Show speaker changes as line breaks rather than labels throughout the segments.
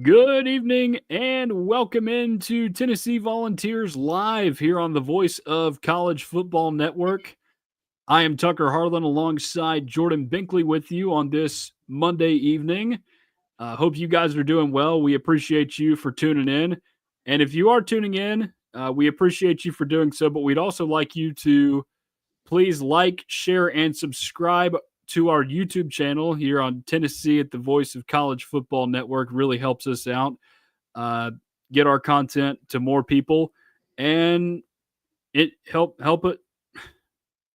Good evening and welcome into Tennessee Volunteers Live here on the Voice of College Football Network. I am Tucker Harlan alongside Jordan Binkley with you on this Monday evening. Hope you guys are doing well. We appreciate you for tuning in. And if you are tuning in, we appreciate you for doing so, but we'd also like you to please like, share, and subscribe to our YouTube channel here on Tennessee at the Voice of College Football Network. Really helps us out. Get our content to more people, and it help it.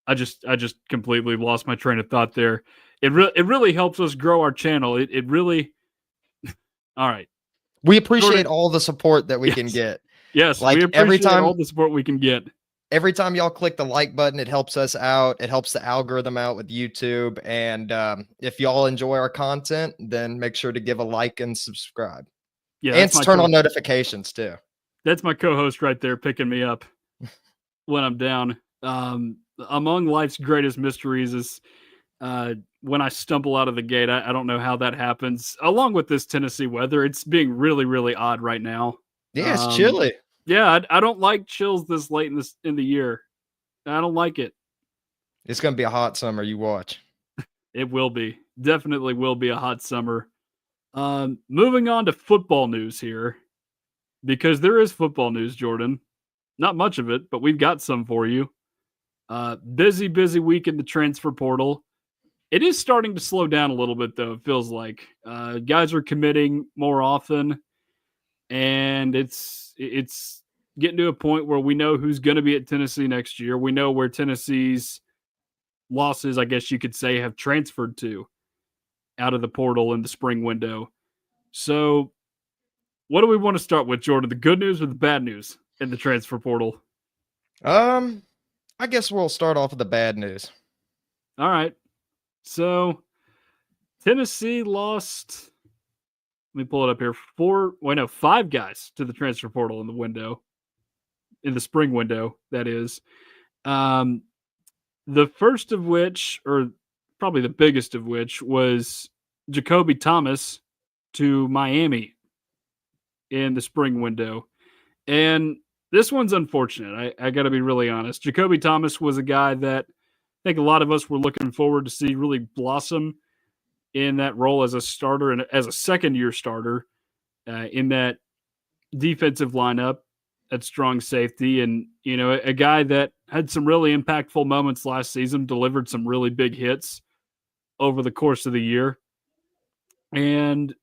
I just completely lost my train of thought there. It really helps us grow our channel. It really all right.
We appreciate
Jordan,
all the support that we can
yes,
get.
yes, we
Like
appreciate all the support we can get.
every time y'all click the like button, it helps us out. It helps the algorithm out with YouTube. And if y'all enjoy our content, then make sure to give a like and subscribe.
Yeah,
And turn on notifications too.
That's my co-host right there picking me up when I'm down. Among life's greatest mysteries is when I stumble out of the gate. I don't know how that happens. Along with this Tennessee weather, it's being really, really odd right now.
Yeah, it's chilly.
Yeah, I don't like chills this late in the year. I don't like it.
It's going to be a hot summer. You watch.
It will be. Definitely will be a hot summer. Moving on to football news here, because there is football news, Jordan. Not much of it, but we've got some for you. Busy week in the transfer portal. It is starting to slow down a little bit, though, it feels like. Guys are committing more often, and it's getting to a point where we know who's going to be at Tennessee next year. We know where Tennessee's losses, I guess you could say, have transferred to out of the portal in the spring window. So, what do we want to start with, Jordan? The good news or the bad news in the transfer portal?
I guess we'll start off with the bad news.
All right. So, Tennessee lost, let me pull it up here, 5 guys to the transfer portal in the spring window, that is. The first of which, or probably the biggest of which, was Jacoby Thomas to Miami in the spring window. And this one's unfortunate. I got to be really honest. Jacoby Thomas was a guy that I think a lot of us were looking forward to see really blossom in that role as a starter and as a second-year starter in that defensive lineup at strong safety. And, you know, a guy that had some really impactful moments last season, delivered some really big hits over the course of the year. And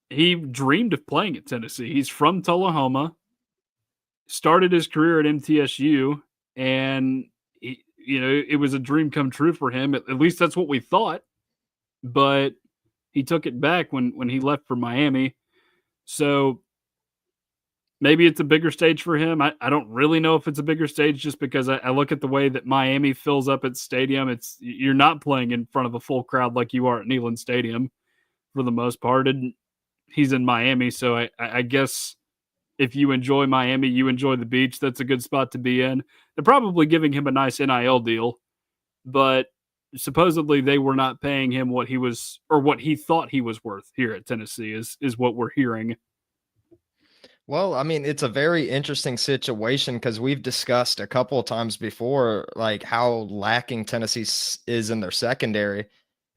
he dreamed of playing at Tennessee. He's from Tullahoma, started his career at MTSU, and it was a dream come true for him. At least that's what we thought. But he took it back when he left for Miami. So maybe it's a bigger stage for him. I don't really know if it's a bigger stage just because I look at the way that Miami fills up its stadium. You're not playing in front of a full crowd like you are at Neyland Stadium for the most part. And he's in Miami, so I guess if you enjoy Miami, you enjoy the beach, that's a good spot to be in. They're probably giving him a nice NIL deal, but supposedly they were not paying him what he was or what he thought he was worth here at Tennessee is what we're hearing.
Well, I mean, it's a very interesting situation because we've discussed a couple of times before, like how lacking Tennessee is in their secondary.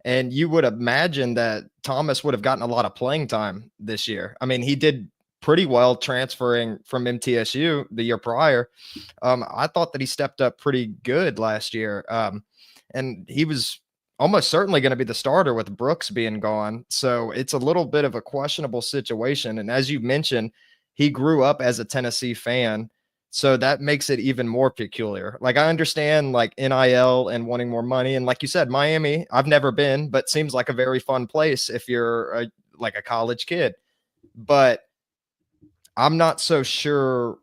And you would imagine that Thomas would have gotten a lot of playing time this year. I mean, he did pretty well transferring from MTSU the year prior. I thought that he stepped up pretty good last year. And he was almost certainly going to be the starter with Brooks being gone. So it's a little bit of a questionable situation. And as you mentioned, he grew up as a Tennessee fan. So that makes it even more peculiar. Like, I understand like NIL and wanting more money. And like you said, Miami, I've never been, but seems like a very fun place if you're like a college kid. But I'm not so sure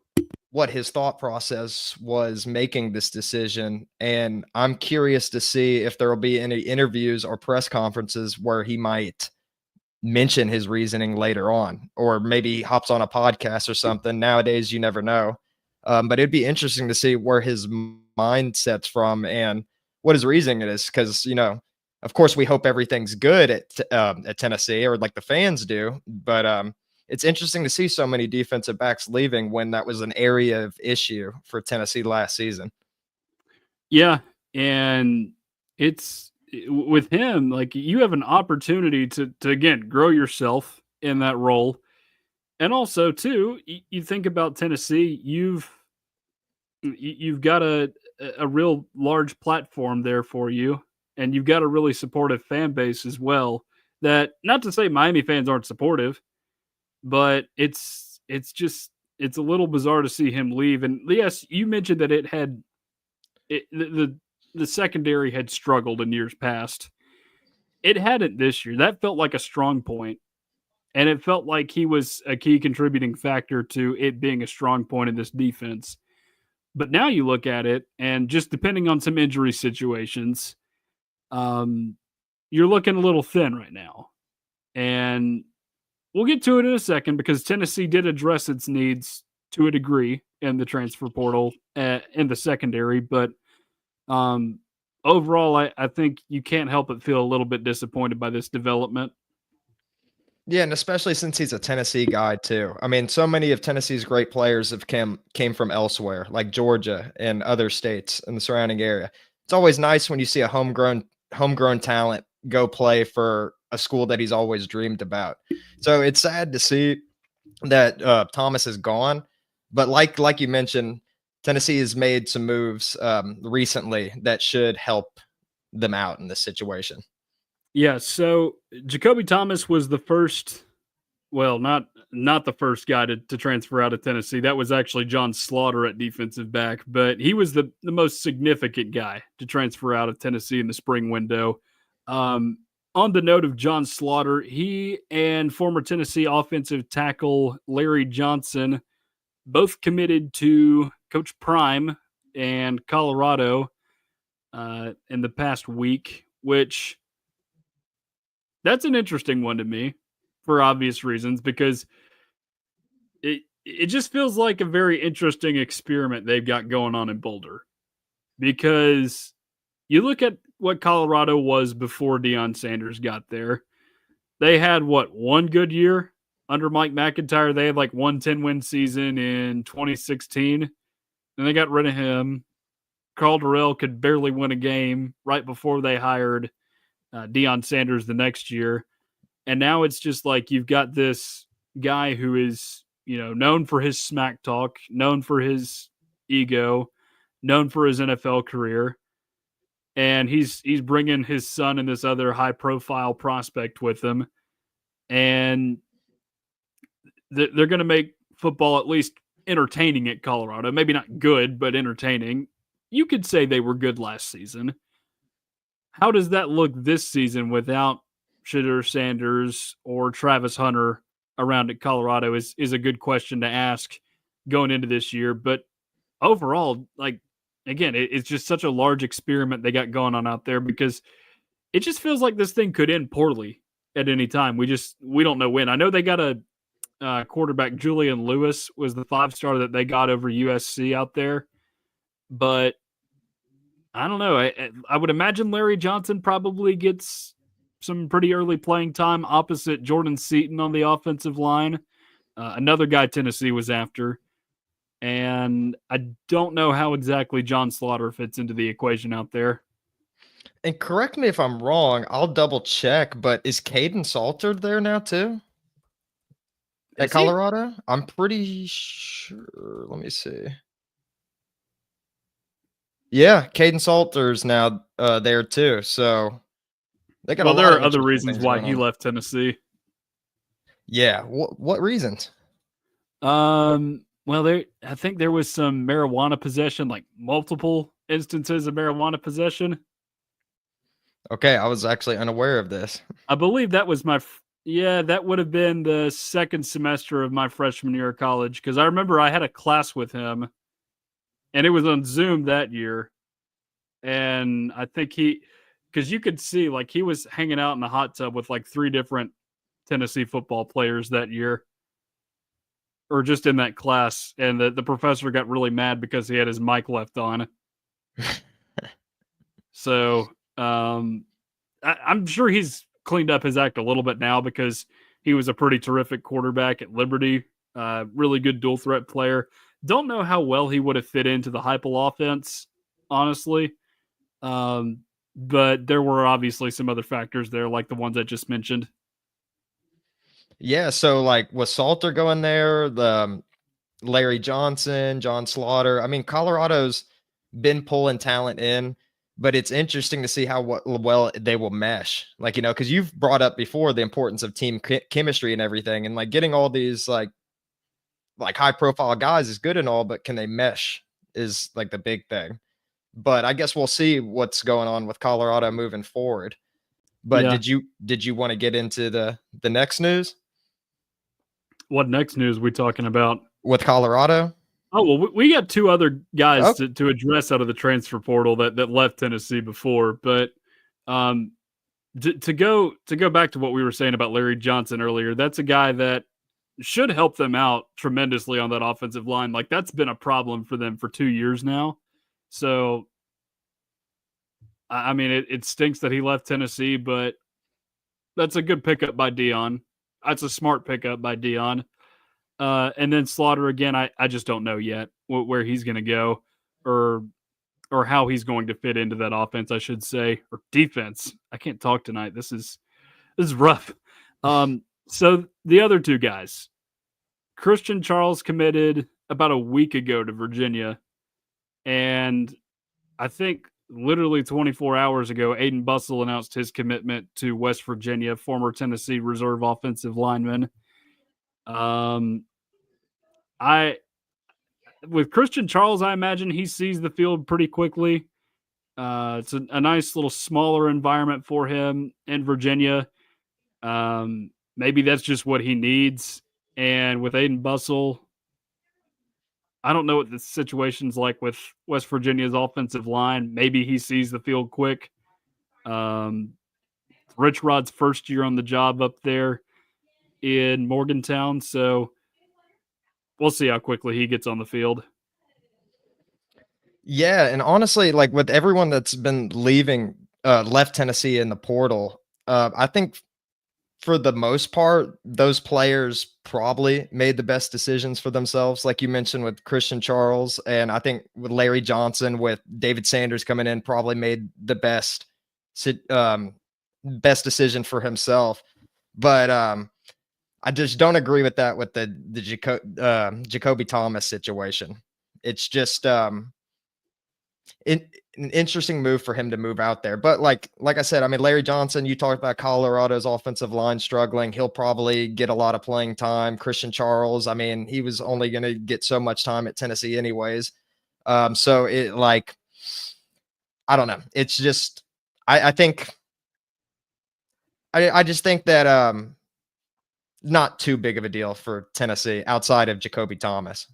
what his thought process was making this decision. And I'm curious to see if there will be any interviews or press conferences where he might mention his reasoning later on, or maybe he hops on a podcast or something. Nowadays, you never know. But it'd be interesting to see where his mindset's from and what his reasoning is. Because, Of course, we hope everything's good at Tennessee, or like the fans do. But it's interesting to see so many defensive backs leaving when that was an area of issue for Tennessee last season.
Yeah, and with him, like, you have an opportunity to again grow yourself in that role, and also too, you think about Tennessee, you've got a real large platform there for you, and you've got a really supportive fan base as well. That, not to say Miami fans aren't supportive, but it's a little bizarre to see him leave. And yes, you mentioned that the secondary had struggled in years past. It hadn't this year. That felt like a strong point, and it felt like he was a key contributing factor to it being a strong point in this defense. But now you look at it, and just depending on some injury situations, um, you're looking a little thin right now. And we'll get to it in a second because Tennessee did address its needs to a degree in the transfer portal in the secondary. But um, overall, I think you can't help but feel a little bit disappointed by this development.
Yeah, and especially since he's a Tennessee guy too. I mean, so many of Tennessee's great players have came from elsewhere, like Georgia and other states in the surrounding area. It's always nice when you see a homegrown talent go play for a school that he's always dreamed about. So it's sad to see that Thomas is gone, but like you mentioned, Tennessee has made some moves recently that should help them out in this situation.
Yeah, so Jacoby Thomas was the first, well, not the first guy to transfer out of Tennessee. That was actually John Slaughter at defensive back, but he was the most significant guy to transfer out of Tennessee in the spring window. Um, on the note of John Slaughter, he and former Tennessee offensive tackle Larry Johnson both committed to Coach Prime and Colorado in the past week, which that's an interesting one to me for obvious reasons because it just feels like a very interesting experiment they've got going on in Boulder. Because you look at what Colorado was before Deion Sanders got there. They had what, one good year under Mike McIntyre. They had like 110-win season in 2016. And they got rid of him. Carl Durrell could barely win a game right before they hired Deion Sanders the next year. And now it's just like you've got this guy who is, known for his smack talk, known for his ego, known for his NFL career, and he's bringing his son and this other high profile prospect with him, and they're going to make football at least entertaining at Colorado. Maybe not good, but entertaining. You could say they were good last season. How does that look this season without Shedeur Sanders or Travis Hunter around at Colorado is a good question to ask going into this year. But overall, like, again, it's just such a large experiment they got going on out there because it just feels like this thing could end poorly at any time. We don't know when. I know they got a quarterback, Julian Lewis was the 5-star that they got over USC out there, but I don't know. I would imagine Larry Johnson probably gets some pretty early playing time opposite Jordan Seaton on the offensive line. Another guy Tennessee was after. And I don't know how exactly John Slaughter fits into the equation out there.
And correct me if I'm wrong, I'll double check, but is Caden Salter there now too? At
Is he?
Colorado? I'm pretty sure. Let me see. Yeah, Caden Salter's now there too. So they got a
Well,
lot
there
of
are other
interesting
reasons
things
why
going
he
on.
left Tennessee.
Yeah. What reasons?
Well, I think there was some marijuana possession, like multiple instances of marijuana possession.
Okay, I was actually unaware of this.
I believe that was yeah, that would have been the second semester of my freshman year of college because I remember I had a class with him, and it was on Zoom that year. And I think because you could see like he was hanging out in the hot tub with like 3 different Tennessee football players that year, or just in that class, and the professor got really mad because he had his mic left on. So, I'm sure he's cleaned up his act a little bit now because he was a pretty terrific quarterback at Liberty, really good dual threat player. Don't know how well he would have fit into the Heupel offense, honestly. Um, but there were obviously some other factors there, like the ones I just mentioned.
Yeah, so like was Salter going there? The Larry Johnson, John Slaughter. I mean, Colorado's been pulling talent in, but it's interesting to see how well they will mesh. Like, because you've brought up before the importance of team chemistry and everything, and like getting all these like high profile guys is good and all, but can they mesh is like the big thing. But I guess we'll see what's going on with Colorado moving forward. But
Yeah.
did you want to get into the next news
What next news we talking about?
with Colorado?
Oh well, we got two other guys
Oh,
to address out of the transfer portal that left Tennessee before, but um, to go back to what we were saying about Larry Johnson earlier, that's a guy that should help them out tremendously on that offensive line. Like that's been a problem for them for 2 years now. So I mean, it stinks that he left Tennessee, but that's a good pickup by Dion. That's a smart pickup by Dion. And then Slaughter again. I just don't know yet where he's going to go, or how he's going to fit into that offense, I should say, or defense. I can't talk tonight. This is rough. So the other two guys, Christian Charles committed about a week ago to Virginia, and I think literally 24 hours ago, Aiden Bussell announced his commitment to West Virginia, former Tennessee reserve offensive lineman. I With Christian Charles, I imagine he sees the field pretty quickly. It's a nice little smaller environment for him in Virginia. Maybe that's just what he needs. And with Aiden Bussell, I don't know what the situation's like with West Virginia's offensive line. Maybe he sees the field quick. Um, Rich Rod's first year on the job up there in Morgantown, so we'll see how quickly he gets on the field.
yeah, and honestly, like with everyone that's been left Tennessee in the portal, I think for the most part, those players probably made the best decisions for themselves. Like you mentioned with Christian Charles, and I think with Larry Johnson, with David Sanders coming in, probably made the best decision for himself. But I just don't agree with that with the Jacoby Thomas situation. It's just an interesting move for him to move out there. But like I said, I mean, Larry Johnson, you talked about Colorado's offensive line struggling. He'll probably get a lot of playing time. Christian Charles, I mean, he was only going to get so much time at Tennessee anyways. So it like, I don't know. It's just, I think, I just think that not too big of a deal for Tennessee outside of Jacoby Thomas.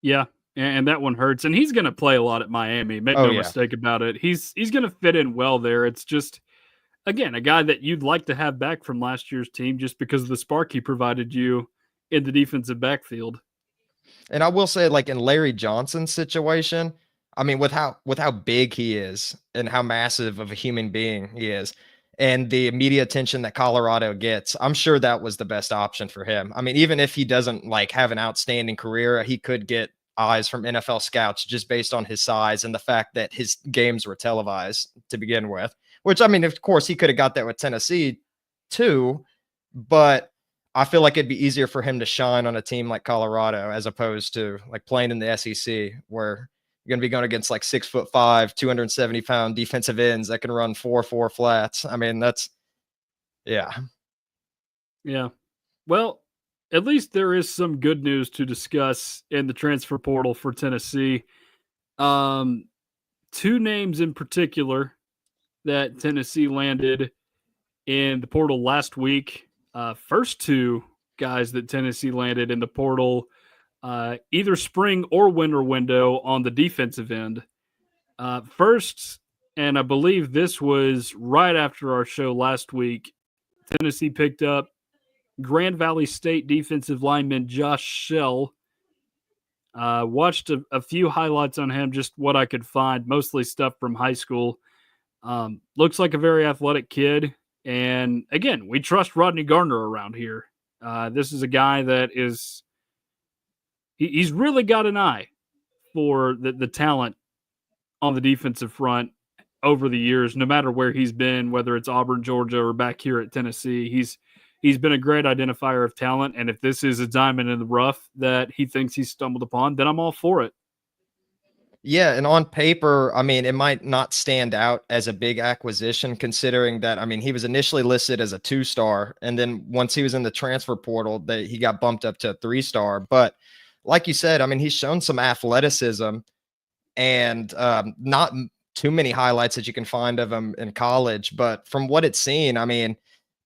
Yeah, and that one hurts. And he's going to play a lot at Miami. Make
Oh
no
yeah.
mistake about it. He's going to fit in well there. It's just, again, a guy that you'd like to have back from last year's team just because of the spark he provided you in the defensive backfield.
And I will say, like in Larry Johnson's situation, I mean, with how big he is and how massive of a human being he is, and the media attention that Colorado gets, I'm sure that was the best option for him. I mean, even if he doesn't like have an outstanding career, he could get eyes from NFL scouts just based on his size and the fact that his games were televised to begin with. Which I mean, of course, he could have got that with Tennessee too, but I feel like it'd be easier for him to shine on a team like Colorado as opposed to like playing in the SEC where you're going to be going against like 6'5", 270-pound defensive ends that can run 4.4 flats. I mean, yeah.
Yeah. Well, at least there is some good news to discuss in the transfer portal for Tennessee. Um, Two names in particular that Tennessee landed in the portal last week. First two guys that Tennessee landed in the portal, either spring or winter window on the defensive end. First, and I believe this was right after our show last week, Tennessee picked up Grand Valley State defensive lineman Josh Shell. Watched a few highlights on him, just what I could find, mostly stuff from high school. Looks like a very athletic kid. And again, we trust Rodney Gardner around here. This is a guy that he's really got an eye for the talent on the defensive front over the years, no matter where he's been, whether it's Auburn, Georgia, or back here at Tennessee. He's been a great identifier of talent. And if this is a diamond in the rough that he thinks he's stumbled upon, then I'm all for it.
Yeah, and on paper, I mean, it might not stand out as a big acquisition considering that, I mean, he was initially listed as a 2-star, and then once he was in the transfer portal, that he got bumped up to a 3-star. But like you said, I mean, he's shown some athleticism and not too many highlights that you can find of him in college. But from what it's seen, I mean,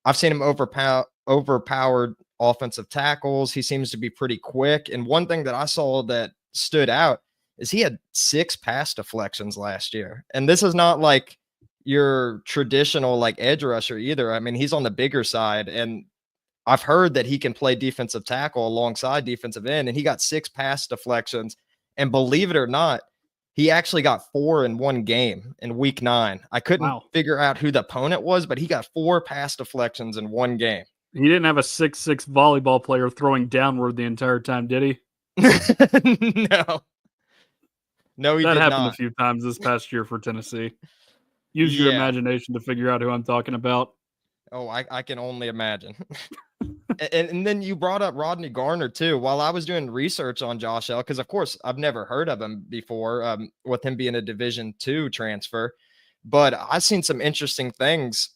I've seen him overpowered offensive tackles. He seems to be pretty quick. And one thing that I saw that stood out is he had 6 pass deflections last year. And this is not like your traditional like edge rusher either. I mean, he's on the bigger side, and I've heard that he can play defensive tackle alongside defensive end, and he got 6 pass deflections. And believe it or not, he actually got 4 in one game in week 9. I couldn't figure out who the opponent was, but he got 4 pass deflections in one game.
He didn't have a 6'6" volleyball player throwing downward the entire time, did he?
No. No, he
that
did
happened
not.
a few times this past year for Tennessee. Use your imagination to figure out who I'm talking about.
Oh, I can only imagine. and then you brought up Rodney Garner too. While I was doing research on Josh L, because of course I've never heard of him before, with him being a Division II transfer, but I've seen some interesting things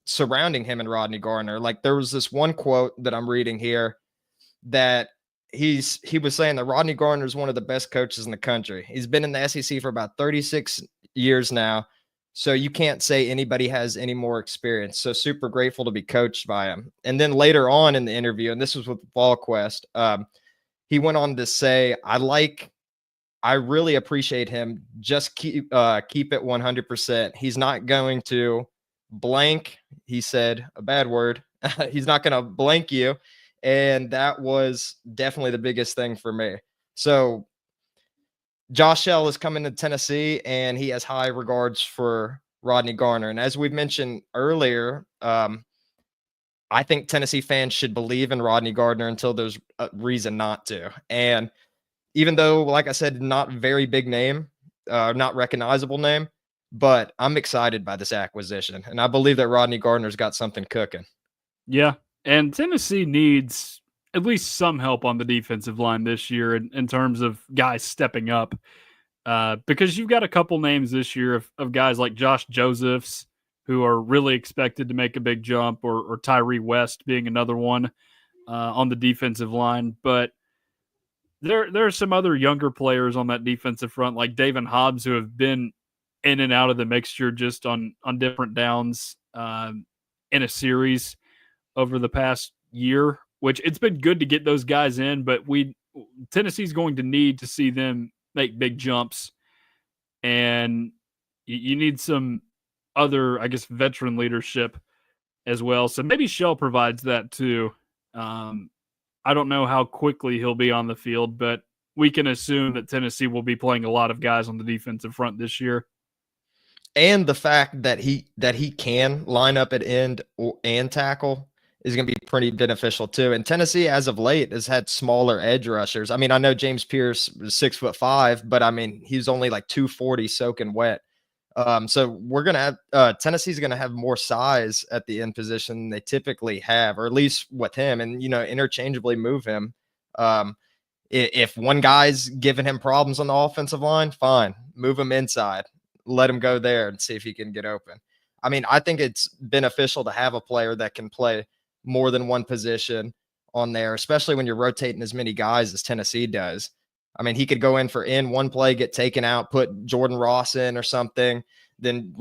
surrounding him and Rodney Garner. Like there was this one quote that I'm reading here that he was saying that Rodney Garner is one of the best coaches in the country. He's been in the SEC for about 36 years now. So you can't say anybody has any more experience. So super grateful to be coached by him. And then later on in the interview, and this was with VolQuest, he went on to say, I really appreciate him. Just keep it 100%. He's not going to blank. He said a bad word. He's not going to blank you. And that was definitely the biggest thing for me. So Josh L is coming to Tennessee, and he has high regards for Rodney Garner. And as we've mentioned earlier, I think Tennessee fans should believe in Rodney Gardner until there's a reason not to. And even though, like I said, not very big name, not recognizable name, but I'm excited by this acquisition. And I believe that Rodney Gardner's got something cooking.
Yeah. And Tennessee needs at least some help on the defensive line this year in terms of guys stepping up. Because you've got a couple names this year of guys like Josh Josephs, who are really expected to make a big jump, or Tyree West being another one on the defensive line. But there are some other younger players on that defensive front, like David Hobbs, who have been in and out of the mixture just on different downs in a series over the past year, which it's been good to get those guys in, but Tennessee's going to need to see them make big jumps, and you need some other, I guess, veteran leadership as well. So maybe Shell provides that too. I don't know how quickly he'll be on the field, but we can assume that Tennessee will be playing a lot of guys on the defensive front this year.
And the fact that he can line up at end and tackle is going to be pretty beneficial too. And Tennessee, as of late, has had smaller edge rushers. I mean, I know James Pierce was 6'5", but I mean, he's only like 240 soaking wet. So we're going to have, Tennessee's going to have more size at the end position than they typically have, or at least with him, and, interchangeably move him. If one guy's giving him problems on the offensive line, fine, move him inside, let him go there and see if he can get open. I mean, I think it's beneficial to have a player that can play more than one position on there, especially when you're rotating as many guys as Tennessee does. I mean, he could go in for one play, get taken out, put Jordan Ross in or something, then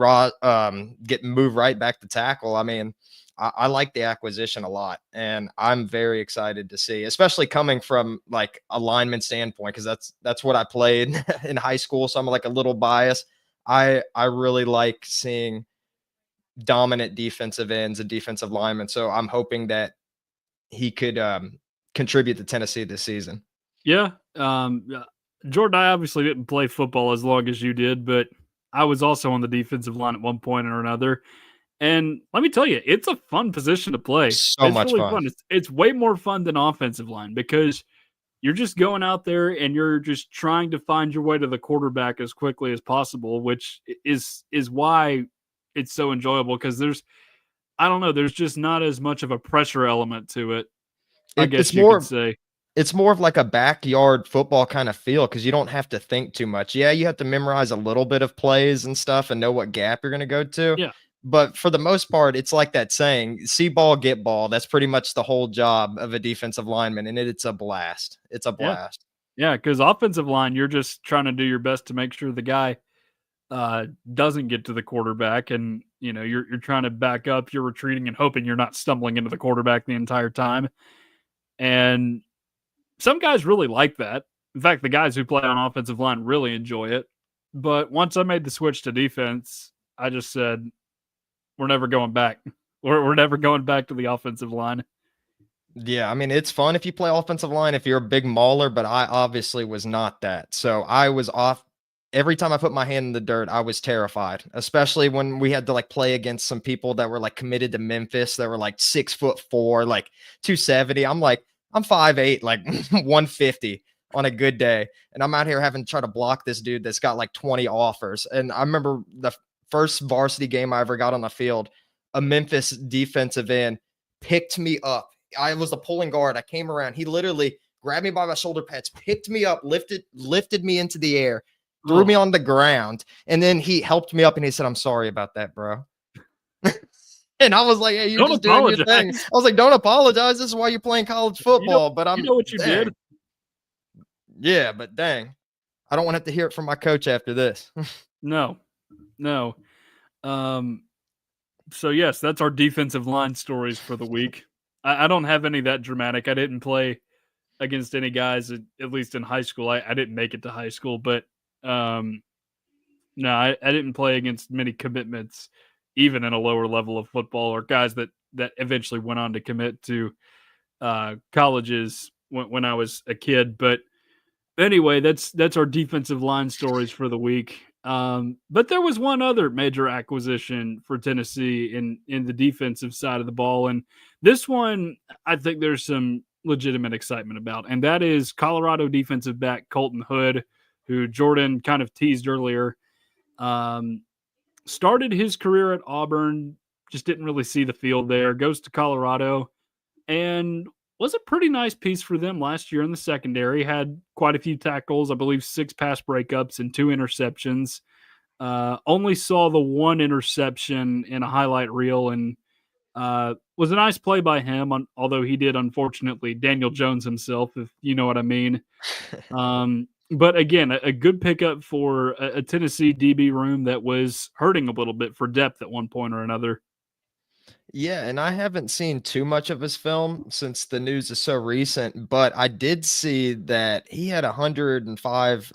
get moved right back to tackle. I mean, I like the acquisition a lot, and I'm very excited to see, especially coming from like a lineman standpoint, because that's what I played in high school. So I'm like a little biased. I really like seeing dominant defensive ends and defensive linemen. So I'm hoping that he could contribute to Tennessee this season.
Yeah. Jordan, I obviously didn't play football as long as you did, but I was also on the defensive line at one point or another. And let me tell you, it's a fun position to play.
So
It's
much
really
fun.
fun. It's way more fun than offensive line because you're just going out there and you're just trying to find your way to the quarterback as quickly as possible, which is why it's so enjoyable because I don't know, there's just not as much of a pressure element to it, I
It,
guess
it's
you could
more
say.
it's more of like a backyard football kind of feel because you don't have to think too much. Yeah, you have to memorize a little bit of plays and stuff and know what gap you're going to go to.
Yeah.
But for the most part, it's like that saying, see ball, get ball. That's pretty much the whole job of a defensive lineman. And it's a blast. It's a
Yeah.
blast.
Yeah. Because offensive line, you're just trying to do your best to make sure the guy doesn't get to the quarterback, and you're trying to back up, you're retreating and hoping you're not stumbling into the quarterback the entire time. And some guys really like that. In fact, the guys who play on offensive line really enjoy it. But once I made the switch to defense, I just said, we're never going back. We're never going back to the offensive line.
Yeah, I mean, it's fun if you play offensive line, if you're a big mauler, but I obviously was not that. So I was off every time I put my hand in the dirt, I was terrified, especially when we had to like play against some people that were like committed to Memphis that were like 6'4", like 270. I'm like, I'm 5'8", like 150 on a good day. And I'm out here having to try to block this dude that's got like 20 offers. And I remember the first varsity game I ever got on the field, a Memphis defensive end picked me up. I was the pulling guard. I came around. He literally grabbed me by my shoulder pads, picked me up, lifted me into the air, threw me on the ground, and then he helped me up and he said, "I'm sorry about that, bro." And I was like, "Hey, you're
Don't
just doing your thing."
apologize.
I was like, "Don't apologize. This is why you're playing college football." But
You know what you
dang.
did?
Yeah, but dang, I don't want to have to hear it from my coach after this.
No, no. So yes, that's our defensive line stories for the week. I don't have any that dramatic. I didn't play against any guys, at least in high school. I didn't make it to high school, but um, no, I didn't play against many commitments, even in a lower level of football, or guys that eventually went on to commit to colleges when I was a kid. But anyway, that's our defensive line stories for the week. But there was one other major acquisition for Tennessee in the defensive side of the ball, and this one I think there's some legitimate excitement about, and that is Colorado defensive back Colton Hood, who Jordan kind of teased earlier. Um, Started his career at Auburn, just didn't really see the field there. Goes to Colorado, and was a pretty nice piece for them last year in the secondary. Had quite a few tackles, I believe 6 pass breakups and 2 interceptions. Only saw the 1 interception in a highlight reel, and was a nice play by him, although he did, unfortunately, Daniel Jones himself, if you know what I mean. But again, a good pickup for a Tennessee DB room that was hurting a little bit for depth at one point or another.
Yeah, and I haven't seen too much of his film since the news is so recent, but I did see that he had 105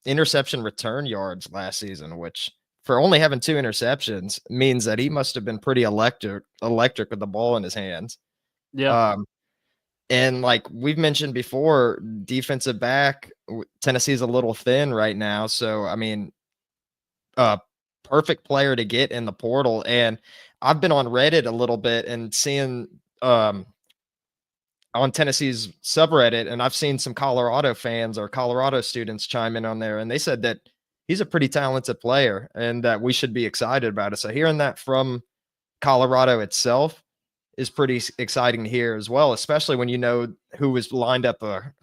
interception return yards last season, which for only having 2 interceptions means that he must have been pretty electric with the ball in his hands.
Yeah.
Um, and like we've mentioned before, defensive back, Tennessee's a little thin right now. So, I mean, perfect player to get in the portal. And I've been on Reddit a little bit and seeing on Tennessee's subreddit, and I've seen some Colorado fans or Colorado students chime in on there, and they said that he's a pretty talented player and that we should be excited about it. So hearing that from Colorado itself is pretty exciting to hear as well, especially when you know who was lined up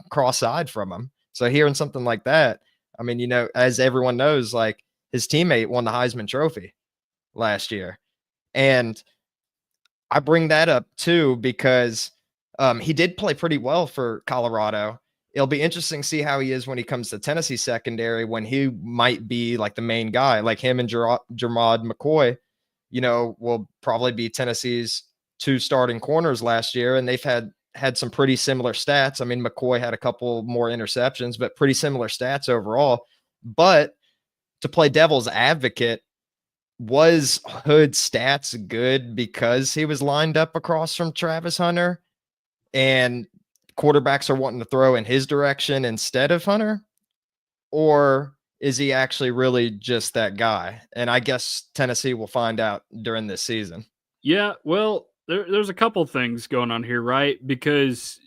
cross-eyed from him. So hearing something like that, I mean, as everyone knows, like his teammate won the Heisman Trophy last year. And I bring that up too because he did play pretty well for Colorado. It'll be interesting to see how he is when he comes to Tennessee secondary, when he might be like the main guy, like him and Jermod McCoy, will probably be Tennessee's 2 starting corners last year. And they've had some pretty similar stats. I mean, McCoy had a couple more interceptions, but pretty similar stats overall. But to play devil's advocate, was Hood's stats good because he was lined up across from Travis Hunter and quarterbacks are wanting to throw in his direction instead of Hunter? Or is he actually really just that guy? And I guess Tennessee will find out during this season.
Yeah, well, there's a couple things going on here, right? Because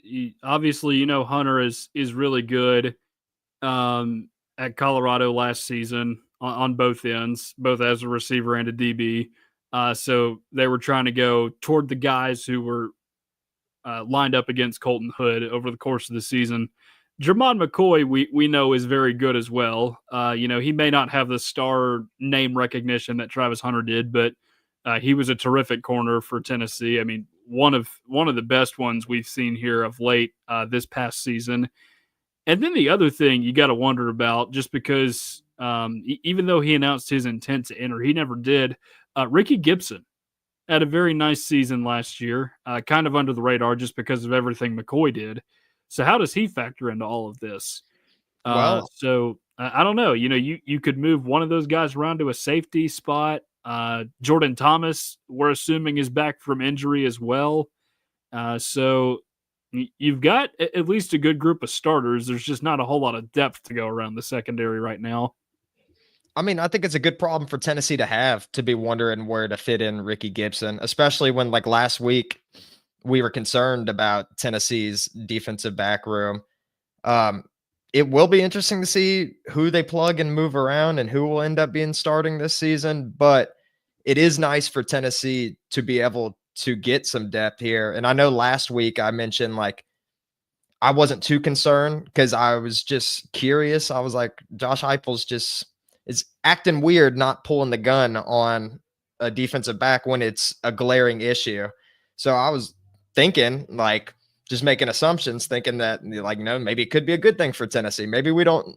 obviously, Hunter is really good at Colorado last season on both ends, both as a receiver and a DB. So they were trying to go toward the guys who were lined up against Colton Hood over the course of the season. Jermon McCoy, we know, is very good as well. He may not have the star name recognition that Travis Hunter did, but he was a terrific corner for Tennessee. I mean, one of the best ones we've seen here of late this past season. And then the other thing you got to wonder about, just because even though he announced his intent to enter, he never did. Ricky Gibson had a very nice season last year, kind of under the radar just because of everything McCoy did. So how does he factor into all of this?
Well,
So I don't know. You could move one of those guys around to a safety spot. Jordan Thomas, we're assuming, is back from injury as well. So you've got at least a good group of starters. There's just not a whole lot of depth to go around the secondary right now.
I mean, I think it's a good problem for Tennessee to have, to be wondering where to fit in Ricky Gibson, especially when, like, last week we were concerned about Tennessee's defensive back room. Um, it will be interesting to see who they plug and move around and who will end up being starting this season. But it is nice for Tennessee to be able to get some depth here. And I know last week I mentioned, like, I wasn't too concerned because I was just curious. I was like, Josh Heupel's just is acting weird, not pulling the gun on a defensive back when it's a glaring issue. So I was thinking, like, just making assumptions, thinking that, like, maybe it could be a good thing for Tennessee. Maybe we don't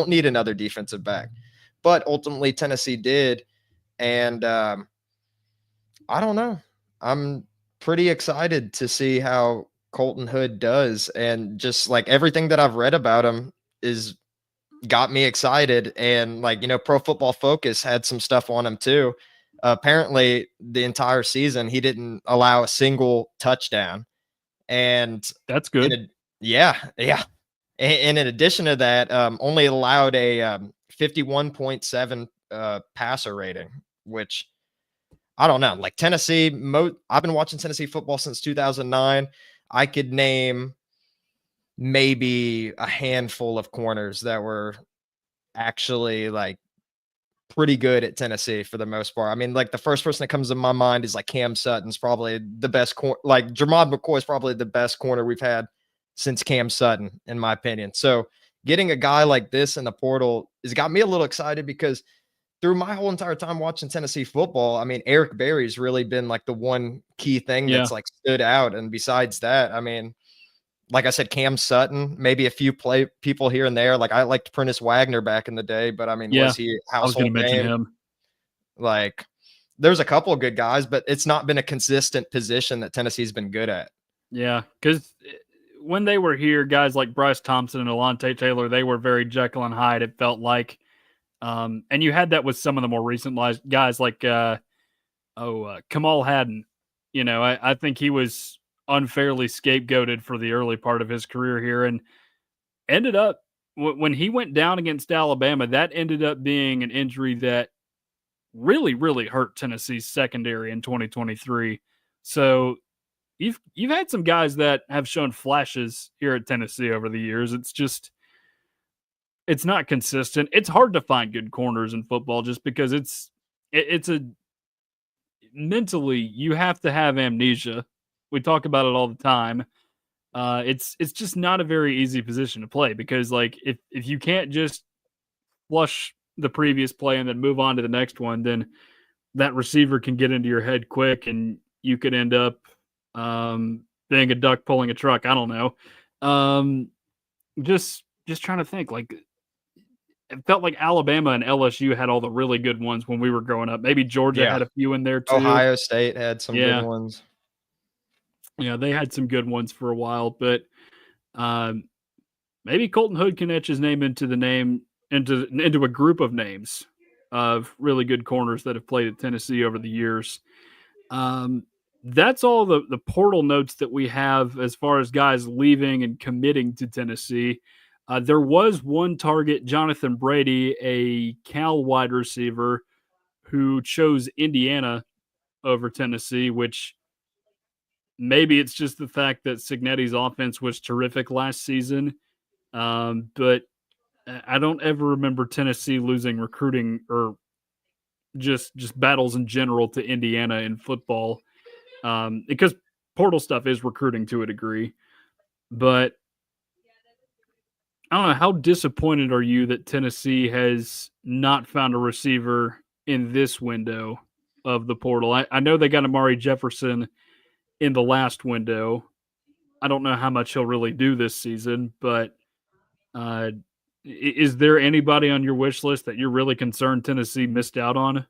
need another defensive back. But ultimately Tennessee did. And I don't know. I'm pretty excited to see how Colton Hood does. And just, like, everything that I've read about him is got me excited. And, like, Pro Football Focus had some stuff on him too. Apparently the entire season he didn't allow a single touchdown. And
That's good.
yeah. And in addition to that, only allowed a 51.7 passer rating, which I don't know. Like, Tennessee, I've been watching Tennessee football since 2009. I could name maybe a handful of corners that were actually, like, pretty good at Tennessee for the most part. I mean, like, the first person that comes to my mind is, like, Cam Sutton's probably the best like, Jermod McCoy is probably the best corner we've had since Cam Sutton, in my opinion. So getting a guy like this in the portal has got me a little excited because through my whole entire time watching Tennessee football, I mean, Eric Berry's really been, like, the one key thing
Yeah.
that's, like, stood out. And besides that, I mean, like I said, Cam Sutton, maybe a few people here and there. Like, I liked Prentice Wagner back in the day, but I mean,
Yeah.
was he a
I was going
household
to mention
name?
him.
Like, there's a couple of good guys, but it's not been a consistent position that Tennessee's been good at.
Yeah, because when they were here, guys like Bryce Thompson and Alontae Taylor, they were very Jekyll and Hyde, it felt like. And you had that with some of the more recent guys like Kamal Hadden. I think he was unfairly scapegoated for the early part of his career here, and ended up when he went down against Alabama, that ended up being an injury that really, really hurt Tennessee's secondary in 2023. So you've had some guys that have shown flashes here at Tennessee over the years. It's not consistent. It's hard to find good corners in football just because it's a mentally you have to have amnesia. We talk about it all the time. It's just not a very easy position to play because, like, if you can't just flush the previous play and then move on to the next one, then that receiver can get into your head quick and you could end up being a duck pulling a truck. I don't know. Just trying to think. Like, it felt like Alabama and LSU had all the really good ones when we were growing up. Maybe Georgia
Yeah.
had a few in there too.
Ohio State had some good
Yeah.
ones.
Yeah, they had some good ones for a while, but maybe Colton Hood can etch his name into a group of names of really good corners that have played at Tennessee over the years. That's all the portal notes that we have as far as guys leaving and committing to Tennessee. There was one target, Jonathan Brady, a Cal wide receiver, who chose Indiana over Tennessee, which maybe it's just the fact that Signetti's offense was terrific last season. But I don't ever remember Tennessee losing recruiting or just battles in general to Indiana in football, because portal stuff is recruiting to a degree. But I don't know, how disappointed are you that Tennessee has not found a receiver in this window of the portal? I know they got Amari Jefferson in the last window. I don't know how much he'll really do this season, but uh, is there anybody on your wish list that you're really concerned Tennessee missed out on?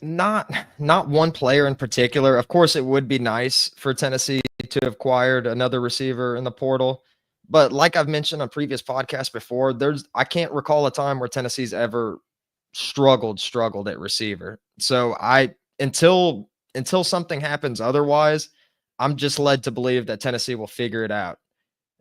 Not one player in particular. Of course, it would be nice for Tennessee to have acquired another receiver in the portal. But like I've mentioned on previous podcasts before, I can't recall a time where Tennessee's ever struggled at receiver. So I until something happens otherwise, I'm just led to believe that Tennessee will figure it out,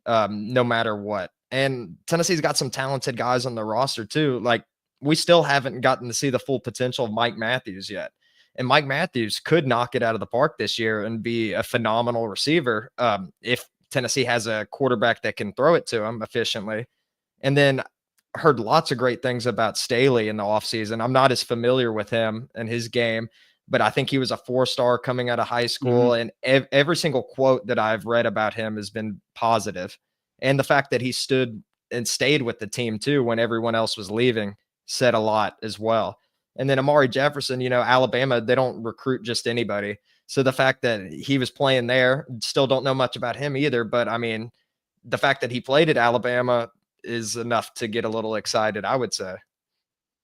no matter what. And Tennessee's got some talented guys on the roster too. Like, we still haven't gotten to see the full potential of Mike Matthews yet. And Mike Matthews could knock it out of the park this year and be a phenomenal receiver, if Tennessee has a quarterback that can throw it to him efficiently. And then heard lots of great things about Staley in the offseason. I'm not as familiar with him and his game, but I think he was a 4-star coming out of high school.
Mm-hmm.
And every single quote that I've read about him has been positive. And the fact that he stood and stayed with the team too when everyone else was leaving said a lot as well. And then Amari Jefferson, Alabama, they don't recruit just anybody. So the fact that he was playing there, still don't know much about him either. But I mean, the fact that he played at Alabama is enough to get a little excited, I would say.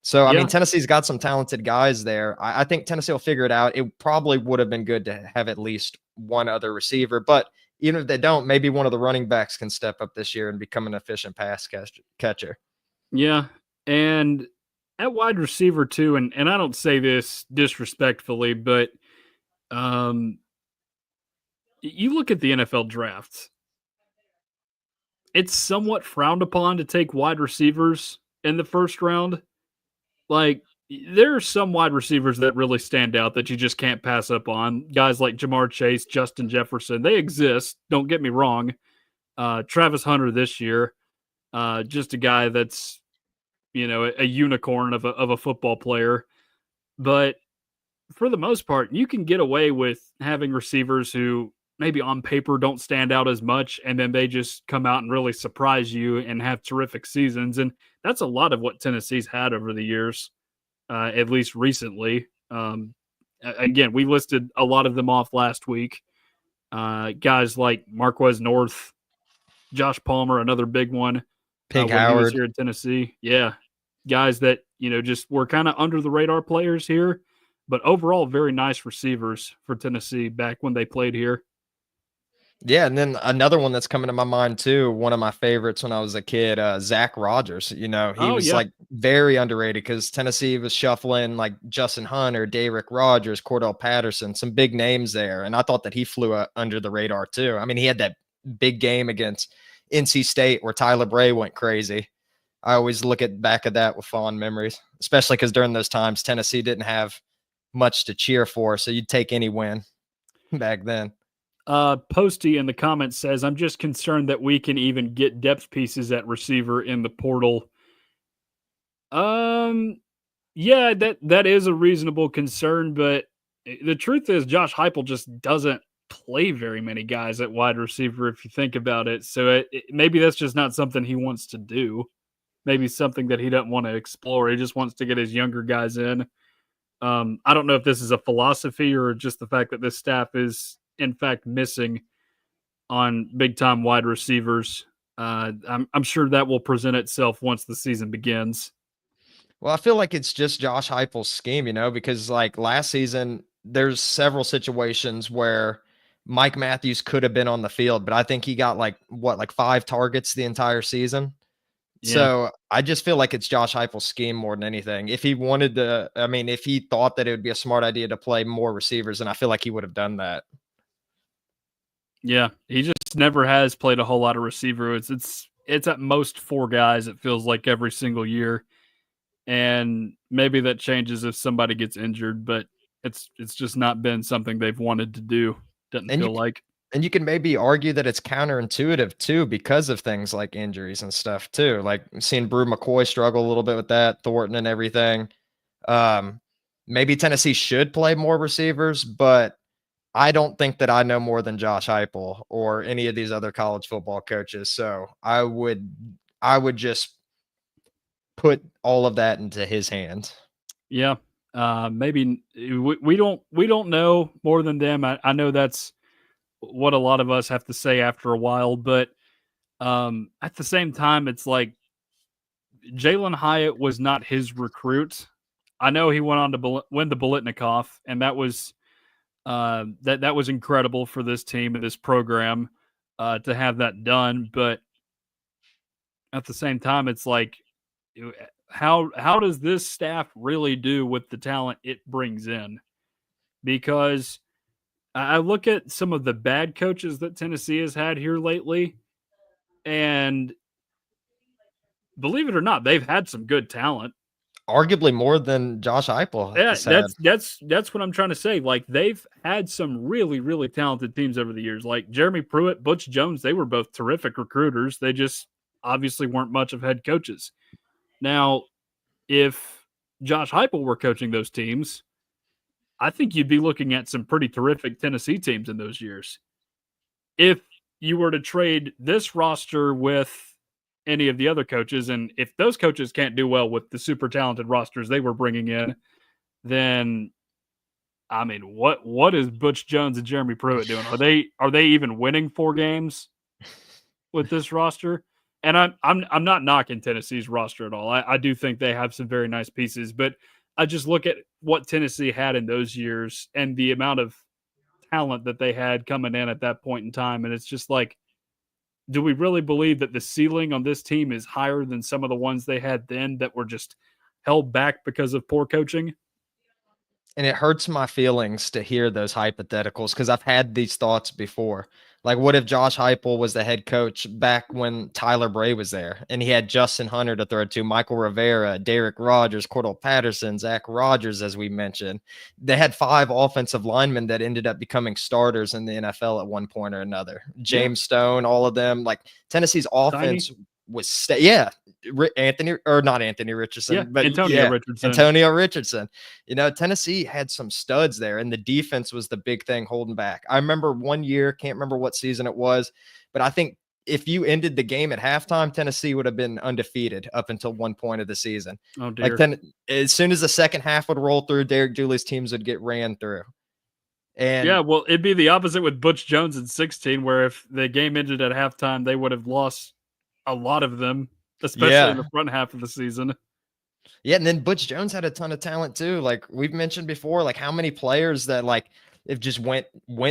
So, I mean,
Yeah,
Tennessee's got some talented guys there. I think Tennessee will figure it out. It probably would have been good to have at least one other receiver, but even if they don't, maybe one of the running backs can step up this year and become an efficient pass catcher.
yeah. And at wide receiver too, and I don't say this disrespectfully, but um, you look at the NFL draft, it's somewhat frowned upon to take wide receivers in the first round. Like, there are some wide receivers that really stand out that you just can't pass up on. Guys like Jamar Chase, Justin Jefferson, they exist. Don't get me wrong. Travis Hunter this year, just a guy that's, a unicorn of a football player. But for the most part, you can get away with having receivers who maybe on paper don't stand out as much, and then they just come out and really surprise you and have terrific seasons. And that's a lot of what Tennessee's had over the years, at least recently. Again, we listed a lot of them off last week. Guys like Marquez North, Josh Palmer, another big one,
Pig
when he was
Howard.
here in Tennessee. Yeah, guys that just were kind of under the radar players here, but overall very nice receivers for Tennessee back when they played here.
Yeah, and then another one that's coming to my mind too, one of my favorites when I was a kid, Zach Rogers. He
Oh
was
yeah,
like very underrated because Tennessee was shuffling like Justin Hunter, Derrick Rogers, Cordell Patterson, some big names there. And I thought that he flew under the radar too. I mean, he had that big game against NC State where Tyler Bray went crazy. I always look at back of that with fond memories, especially because during those times, Tennessee didn't have much to cheer for. So you'd take any win back then.
Posty in the comments says, I'm just concerned that we can even get depth pieces at receiver in the portal. Um, yeah, that is a reasonable concern, but the truth is Josh Heupel just doesn't play very many guys at wide receiver if you think about it. So maybe that's just not something he wants to do. Maybe something that he doesn't want to explore. He just wants to get his younger guys in. I don't know if this is a philosophy or just the fact that this staff is in fact missing on big time wide receivers. I'm sure that will present itself once the season begins.
Well, I feel like it's just Josh Heupel's scheme, because like last season, there's several situations where Mike Matthews could have been on the field, but I think he got like 5 targets the entire season.
Yeah.
So I just feel like it's Josh Heupel's scheme more than anything. If he wanted to, I mean, if he thought that it would be a smart idea to play more receivers, then I feel like he would have done that.
Yeah, he just never has played a whole lot of receiver. It's at most 4 guys, it feels like, every single year, and maybe that changes if somebody gets injured, but it's just not been something they've wanted to do, doesn't
And you
feel like.
And you can maybe argue that it's counterintuitive too because of things like injuries and stuff too. Like seeing Brew McCoy struggle a little bit with that, Thornton and everything. Um, Maybe Tennessee should play more receivers, but I don't think that I know more than Josh Heupel or any of these other college football coaches. So I would just put all of that into his hands.
Yeah, maybe we don't know more than them. I know that's what a lot of us have to say after a while, but at the same time, it's like Jalen Hyatt was not his recruit. I know he went on to win the Bolitnikoff, and that was that was incredible for this team and this program to have that done. But at the same time, it's like, how does this staff really do with the talent it brings in? Because I look at some of the bad coaches that Tennessee has had here lately, and believe it or not, they've had some good talent.
Arguably more than Josh Heupel
Yeah,
has had.
that's what I'm trying to say. Like, they've had some really, really talented teams over the years. Like Jeremy Pruitt, Butch Jones, they were both terrific recruiters. They just obviously weren't much of head coaches. Now, if Josh Heupel were coaching those teams, I think you'd be looking at some pretty terrific Tennessee teams in those years. If you were to trade this roster with any of the other coaches, and if those coaches can't do well with the super talented rosters they were bringing in, then I mean, what is Butch Jones and Jeremy Pruitt doing? Are they even winning 4 games with this roster? And I'm not knocking Tennessee's roster at all. I do think they have some very nice pieces, but I just look at what Tennessee had in those years and the amount of talent that they had coming in at that point in time, and it's just like, do we really believe that the ceiling on this team is higher than some of the ones they had then that were just held back because of poor coaching?
And it hurts my feelings to hear those hypotheticals because I've had these thoughts before. Like, what if Josh Heupel was the head coach back when Tyler Bray was there and he had Justin Hunter to throw to, Michael Rivera, Derek Rogers, Cordell Patterson, Zach Rogers, as we mentioned. They had 5 offensive linemen that ended up becoming starters in the NFL at one point or another.
Yeah.
James Stone, all of them. Like, Tennessee's
Tiny.
offense was, yeah, Anthony, or not Anthony Richardson,
Yeah,
but
Antonio
yeah,
Richardson.
Antonio Richardson. Tennessee had some studs there, and the defense was the big thing holding back. I remember one year, can't remember what season it was, but I think if you ended the game at halftime, Tennessee would have been undefeated up until one point of the season.
Oh dear.
Like, then as soon as the second half would roll through, Derek Dooley's teams would get ran through. And
Yeah, well, it'd be the opposite with Butch Jones in 16, where if the game ended at halftime, they would have lost a lot of them, especially in the
yeah,
front half of the season.
yeah, and then Butch Jones had a ton of talent too. Like we've mentioned before, like how many players that like if just went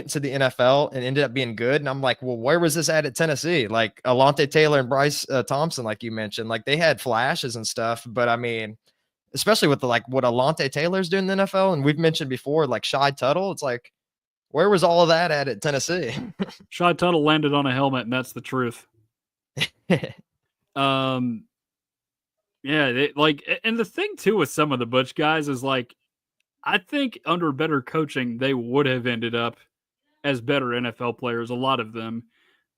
to the NFL and ended up being good. And I'm like, well, where was this at Tennessee? Like Alontae Taylor and Bryce Thompson, like you mentioned, like they had flashes and stuff. But I mean, especially with like what Alontae Taylor's doing in the NFL, and we've mentioned before, like Shy Tuttle, it's like, where was all of that at Tennessee?
Shy Tuttle landed on a helmet, and that's the truth. Um, yeah, and the thing too with some of the Butch guys is like, I think under better coaching, they would have ended up as better NFL players. A lot of them,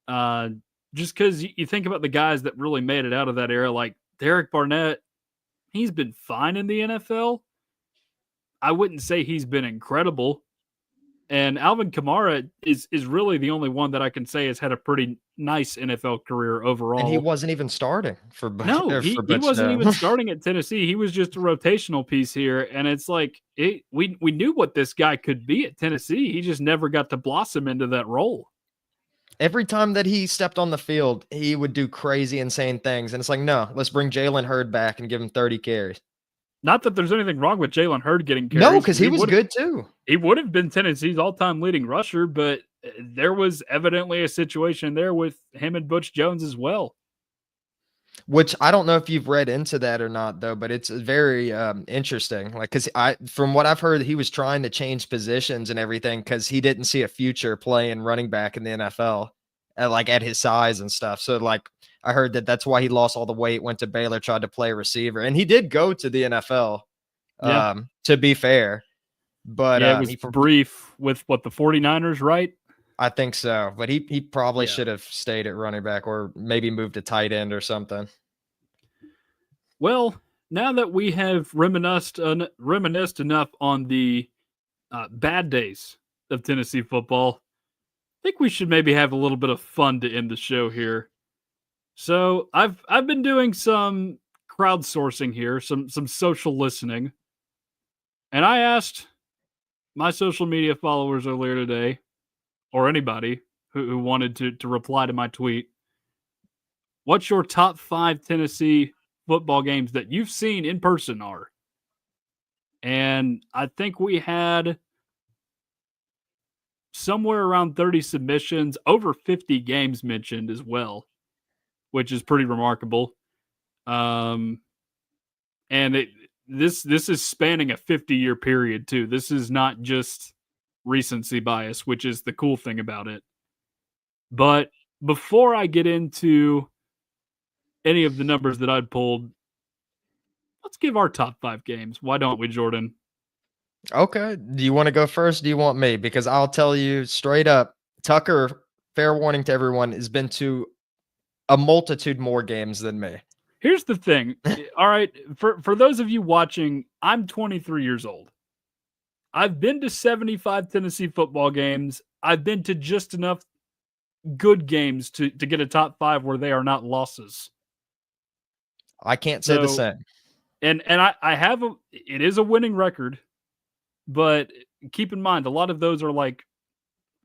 uh, just because you think about the guys that really made it out of that era, like Derek Barnett. He's been fine in the NFL. I wouldn't say he's been incredible. And Alvin Kamara is really the only one that I can say has had a pretty nice NFL career
And he
overall.
wasn't even starting for
No,
for
he
Butch
wasn't even
Jones.
starting at Tennessee. He was just a rotational piece here, and it's like we knew what this guy could be at Tennessee. He just never got to blossom into that role.
Every time that he stepped on the field, he would do crazy, insane things. And it's like, no, let's bring Jalen Hurd back and give him 30 carries.
Not that there's anything wrong with Jalen Hurd getting
No,
carries.
because he was good too.
He would have been Tennessee's all-time leading rusher, but there was evidently a situation there with him and Butch Jones as well.
Which I don't know if you've read into that or not, though, but it's very interesting. Like, because from what I've heard, he was trying to change positions and everything because he didn't see a future playing running back in the NFL, at his size and stuff. So, like, I heard that's why he lost all the weight, went to Baylor, tried to play receiver, and he did go to the NFL.
Yeah.
To be fair, but
Yeah, it was brief with what, the 49ers, right?
I think so, but he probably
Yeah.
should have stayed at running back or maybe moved to tight end or something.
Well, now that we have reminisced enough on the bad days of Tennessee football, I think we should maybe have a little bit of fun to end the show here. So I've been doing some crowdsourcing here, some social listening, and I asked my social media followers earlier today, or anybody who wanted to reply to my tweet, what's your top 5 Tennessee football games that you've seen in person are? And I think we had somewhere around 30 submissions, over 50 games mentioned as well, which is pretty remarkable. And this is spanning a 50-year period too. This is not just recency bias, which is the cool thing about it. But before I get into any of the numbers that I'd pulled, let's give our top 5 games. Why don't we, Jordan?
Okay. Do you want to go first? Do you want me? Because I'll tell you straight up, Tucker, fair warning to everyone, has been to a multitude more games than me.
Here's the thing. All right. For those of you watching, I'm 23 years old. I've been to 75 Tennessee football games. I've been to just enough good games to get a top 5 where they are not losses.
I can't say the same.
And I have it is a winning record, but keep in mind a lot of those are like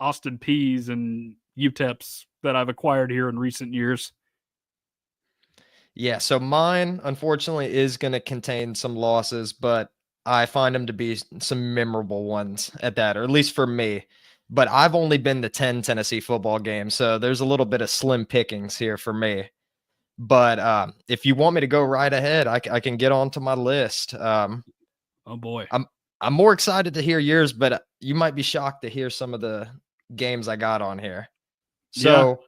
Austin Peay's and UTEPs that I've acquired here in recent years.
Yeah, so mine unfortunately is going to contain some losses, but I find them to be some memorable ones at that, or at least for me. But I've only been to 10 Tennessee football games, so there's a little bit of slim pickings here for me. But if you want me to go right ahead, I can get onto my list.
Oh boy,
I'm more excited to hear yours, but you might be shocked to hear some of the games I got on here. So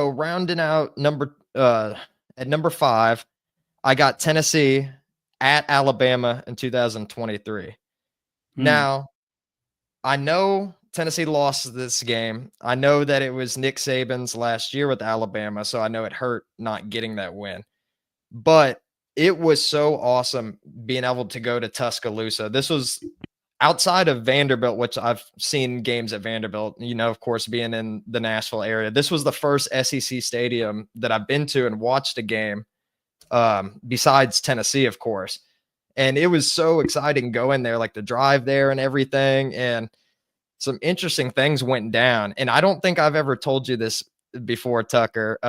rounding out at number 5, I got Tennessee at Alabama in 2023. Now, I know Tennessee lost this game. I know that it was Nick Saban's last year with Alabama, so I know it hurt not getting that win. But it was so awesome being able to go to Tuscaloosa. This was outside of Vanderbilt, which I've seen games at Vanderbilt, of course, being in the Nashville area. This was the first SEC stadium that I've been to and watched a game, besides Tennessee, of course. And it was so exciting going there, like the drive there and everything. And some interesting things went down. And I don't think I've ever told you this before, Tucker,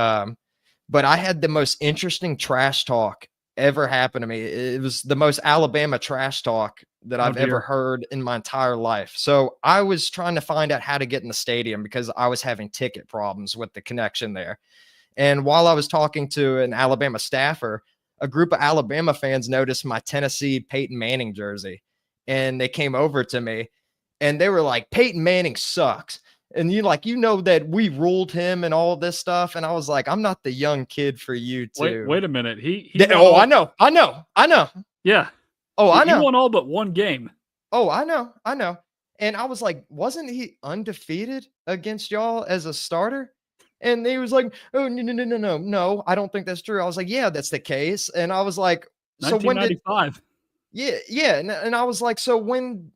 but I had the most interesting trash talk ever happen to me. It was the most Alabama trash talk that I've ever heard in my entire life. So I was trying to find out how to get in the stadium because I was having ticket problems with the connection there. And while I was talking to an Alabama staffer, a group of Alabama fans noticed my Tennessee Peyton Manning jersey, and they came over to me and they were like, Peyton Manning sucks. And you know that we ruled him and all this stuff. And I was like, I'm not the young kid for you to
wait a minute.
I know.
Yeah.
Oh, I know.
He won all but one game.
Oh, I know. And I was like, wasn't he undefeated against y'all as a starter? And he was like, oh, no, I don't think that's true. I was like, yeah, that's the case. And I was like, so when did
1995.
Yeah. And I was like, so when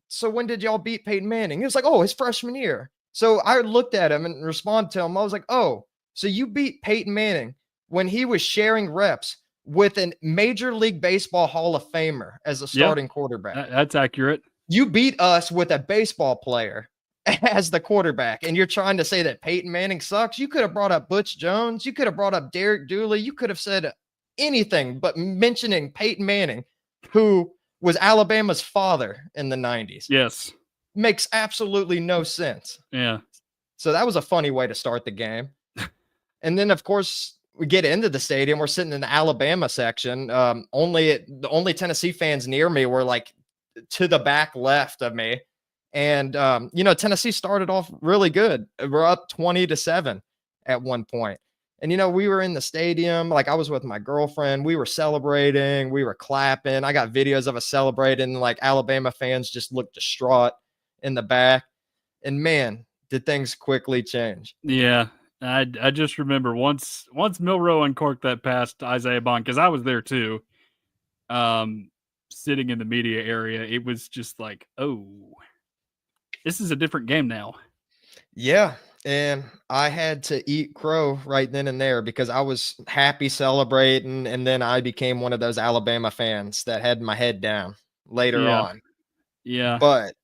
did y'all beat Peyton Manning? He was like, oh, his freshman year. So I looked at him and responded to him. I was like, oh, so you beat Peyton Manning when he was sharing reps with a Major League Baseball Hall of Famer as a starting quarterback.
That's accurate.
You beat us with a baseball player as the quarterback, and you're trying to say that Peyton Manning sucks. You could have brought up Butch Jones. You could have brought up Derek Dooley. You could have said anything but mentioning Peyton Manning, who was Alabama's father in the 90s.
Yes.
Makes absolutely no sense.
Yeah.
So that was a funny way to start the game. And then, of course, we get into the stadium. We're sitting in the Alabama section. The only Tennessee fans near me were like to the back left of me. And, Tennessee started off really good. We're up 20-7 at one point. And, we were in the stadium. Like, I was with my girlfriend. We were celebrating. We were clapping. I got videos of us celebrating. Like, Alabama fans just looked distraught in the back. And, man, did things quickly change.
Yeah. I just remember once Milroe uncorked that pass to Isaiah Bond, because I was there too, sitting in the media area, it was just like, oh, this is a different game now.
Yeah. And I had to eat crow right then and there because I was happy celebrating. And then I became one of those Alabama fans that had my head down later on.
Yeah.
But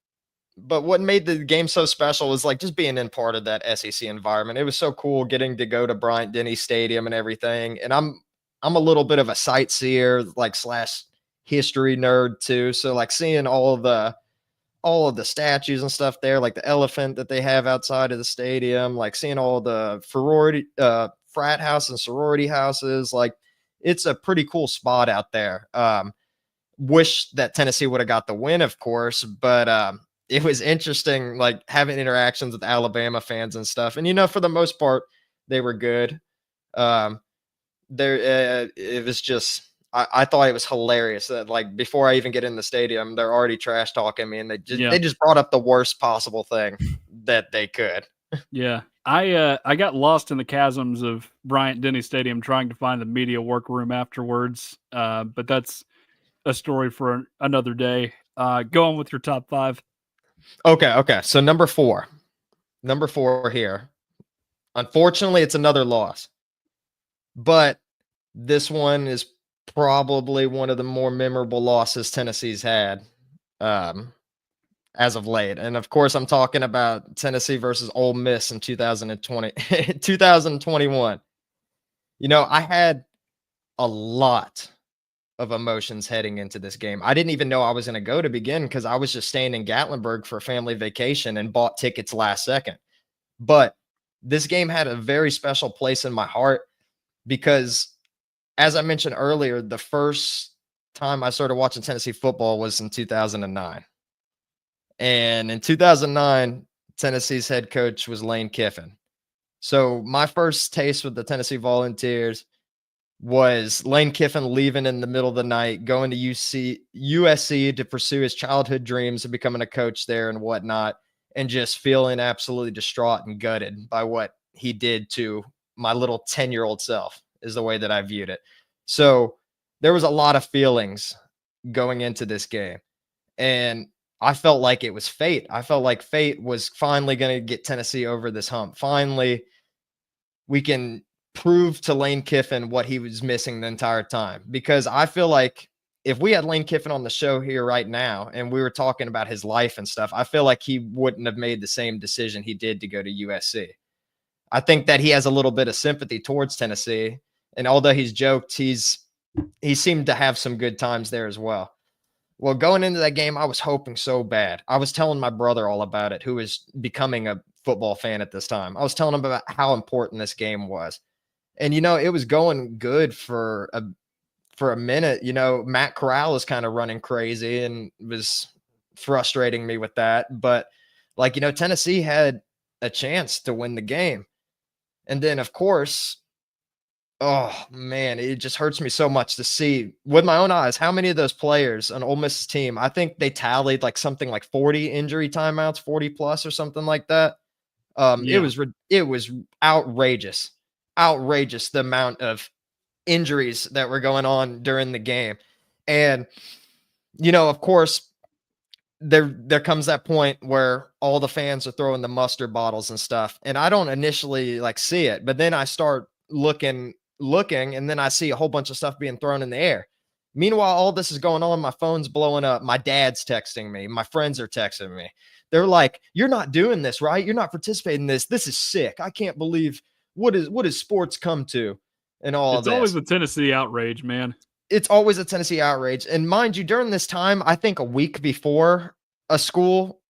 what made the game so special was like just being in part of that SEC environment. It was so cool getting to go to Bryant-Denny Stadium and everything. And I'm a little bit of a sightseer, like / history nerd too. So like seeing all of the statues and stuff there, like the elephant that they have outside of the stadium, like seeing all the frat house and sorority houses, like it's a pretty cool spot out there. Wish that Tennessee would have got the win, of course, but it was interesting, like having interactions with Alabama fans and stuff. And, for the most part, they were good. It was just, I thought it was hilarious that like before I even get in the stadium, they're already trash talking me, and they just brought up the worst possible thing that they could.
Yeah. I got lost in the chasms of Bryant-Denny Stadium trying to find the media workroom afterwards. But that's a story for another day. Go on with your top 5.
Okay. So number four here. Unfortunately, it's another loss, but this one is probably one of the more memorable losses Tennessee's had as of late. And of course, I'm talking about Tennessee versus Ole Miss in 2021. I had a lot of emotions heading into this game. I didn't even know I was going to go to begin because I was just staying in Gatlinburg for a family vacation and bought tickets last second. But this game had a very special place in my heart because, as I mentioned earlier, the first time I started watching Tennessee football was in 2009. And in 2009, Tennessee's head coach was Lane Kiffin. So my first taste with the Tennessee Volunteers was Lane Kiffin leaving in the middle of the night, going to USC to pursue his childhood dreams of becoming a coach there and whatnot, and just feeling absolutely distraught and gutted by what he did to my little 10-year-old self, is the way that I viewed it. So there was a lot of feelings going into this game, and I felt like it was fate. I felt like fate was finally going to get Tennessee over this hump. Finally, we can prove to Lane Kiffin what he was missing the entire time. Because I feel like if we had Lane Kiffin on the show here right now and we were talking about his life and stuff, I feel like he wouldn't have made the same decision he did to go to USC. I think that he has a little bit of sympathy towards Tennessee. And although he's joked, he seemed to have some good times there as well. Well, going into that game, I was hoping so bad. I was telling my brother all about it, who was becoming a football fan at this time. I was telling him about how important this game was. And, it was going good for a minute. Matt Corral was kind of running crazy and was frustrating me with that. But, Tennessee had a chance to win the game. And then, of course, oh, man, it just hurts me so much to see with my own eyes how many of those players on Ole Miss's team, I think they tallied like something like 40 injury timeouts, 40 plus or something like that. It was outrageous the amount of injuries that were going on during the game. And, of course, there comes that point where all the fans are throwing the mustard bottles and stuff. And I don't initially see it, but then I start looking, and then I see a whole bunch of stuff being thrown in the air. Meanwhile, all this is going on. My phone's blowing up. My dad's texting me. My friends are texting me. They're like, "You're not doing this, right? You're not participating in this. This is sick. I can't believe what is sports come to," and all of this.
It's always a Tennessee outrage, man.
It's always a Tennessee outrage. And mind you, during this time, I think a week before, a school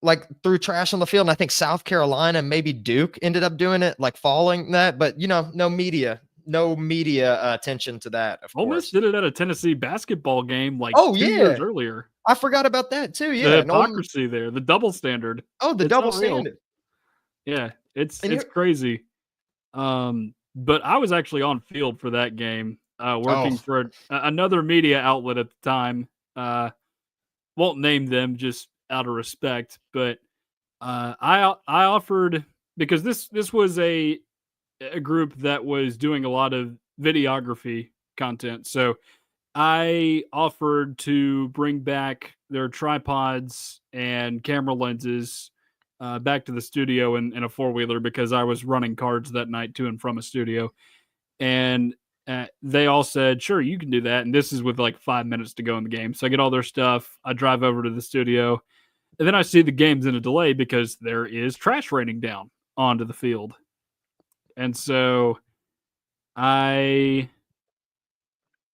threw trash on the field, and I think South Carolina, maybe Duke ended up doing it, following that. But no media no media attention to that, of
Ole Miss
course.
did it at a Tennessee basketball game like
Oh
2 years
yeah,
earlier.
I forgot about that too.
The
Yeah,
hypocrisy there, the double standard.
the
It's
double
unreal.
standard.
Yeah,
And
it's
you're
crazy. But I was actually on field for that game, working
oh
for another media outlet at the time. Won't name them just out of respect, but I offered because this was a group that was doing a lot of videography content. So I offered to bring back their tripods and camera lenses back to the studio in a four wheeler because I was running cards that night to and from a studio. And they all said, sure, you can do that. And this is with like 5 minutes to go in the game. So I get all their stuff. I drive over to the studio. And then I see the game's in a delay because there is trash raining down onto the field. And so I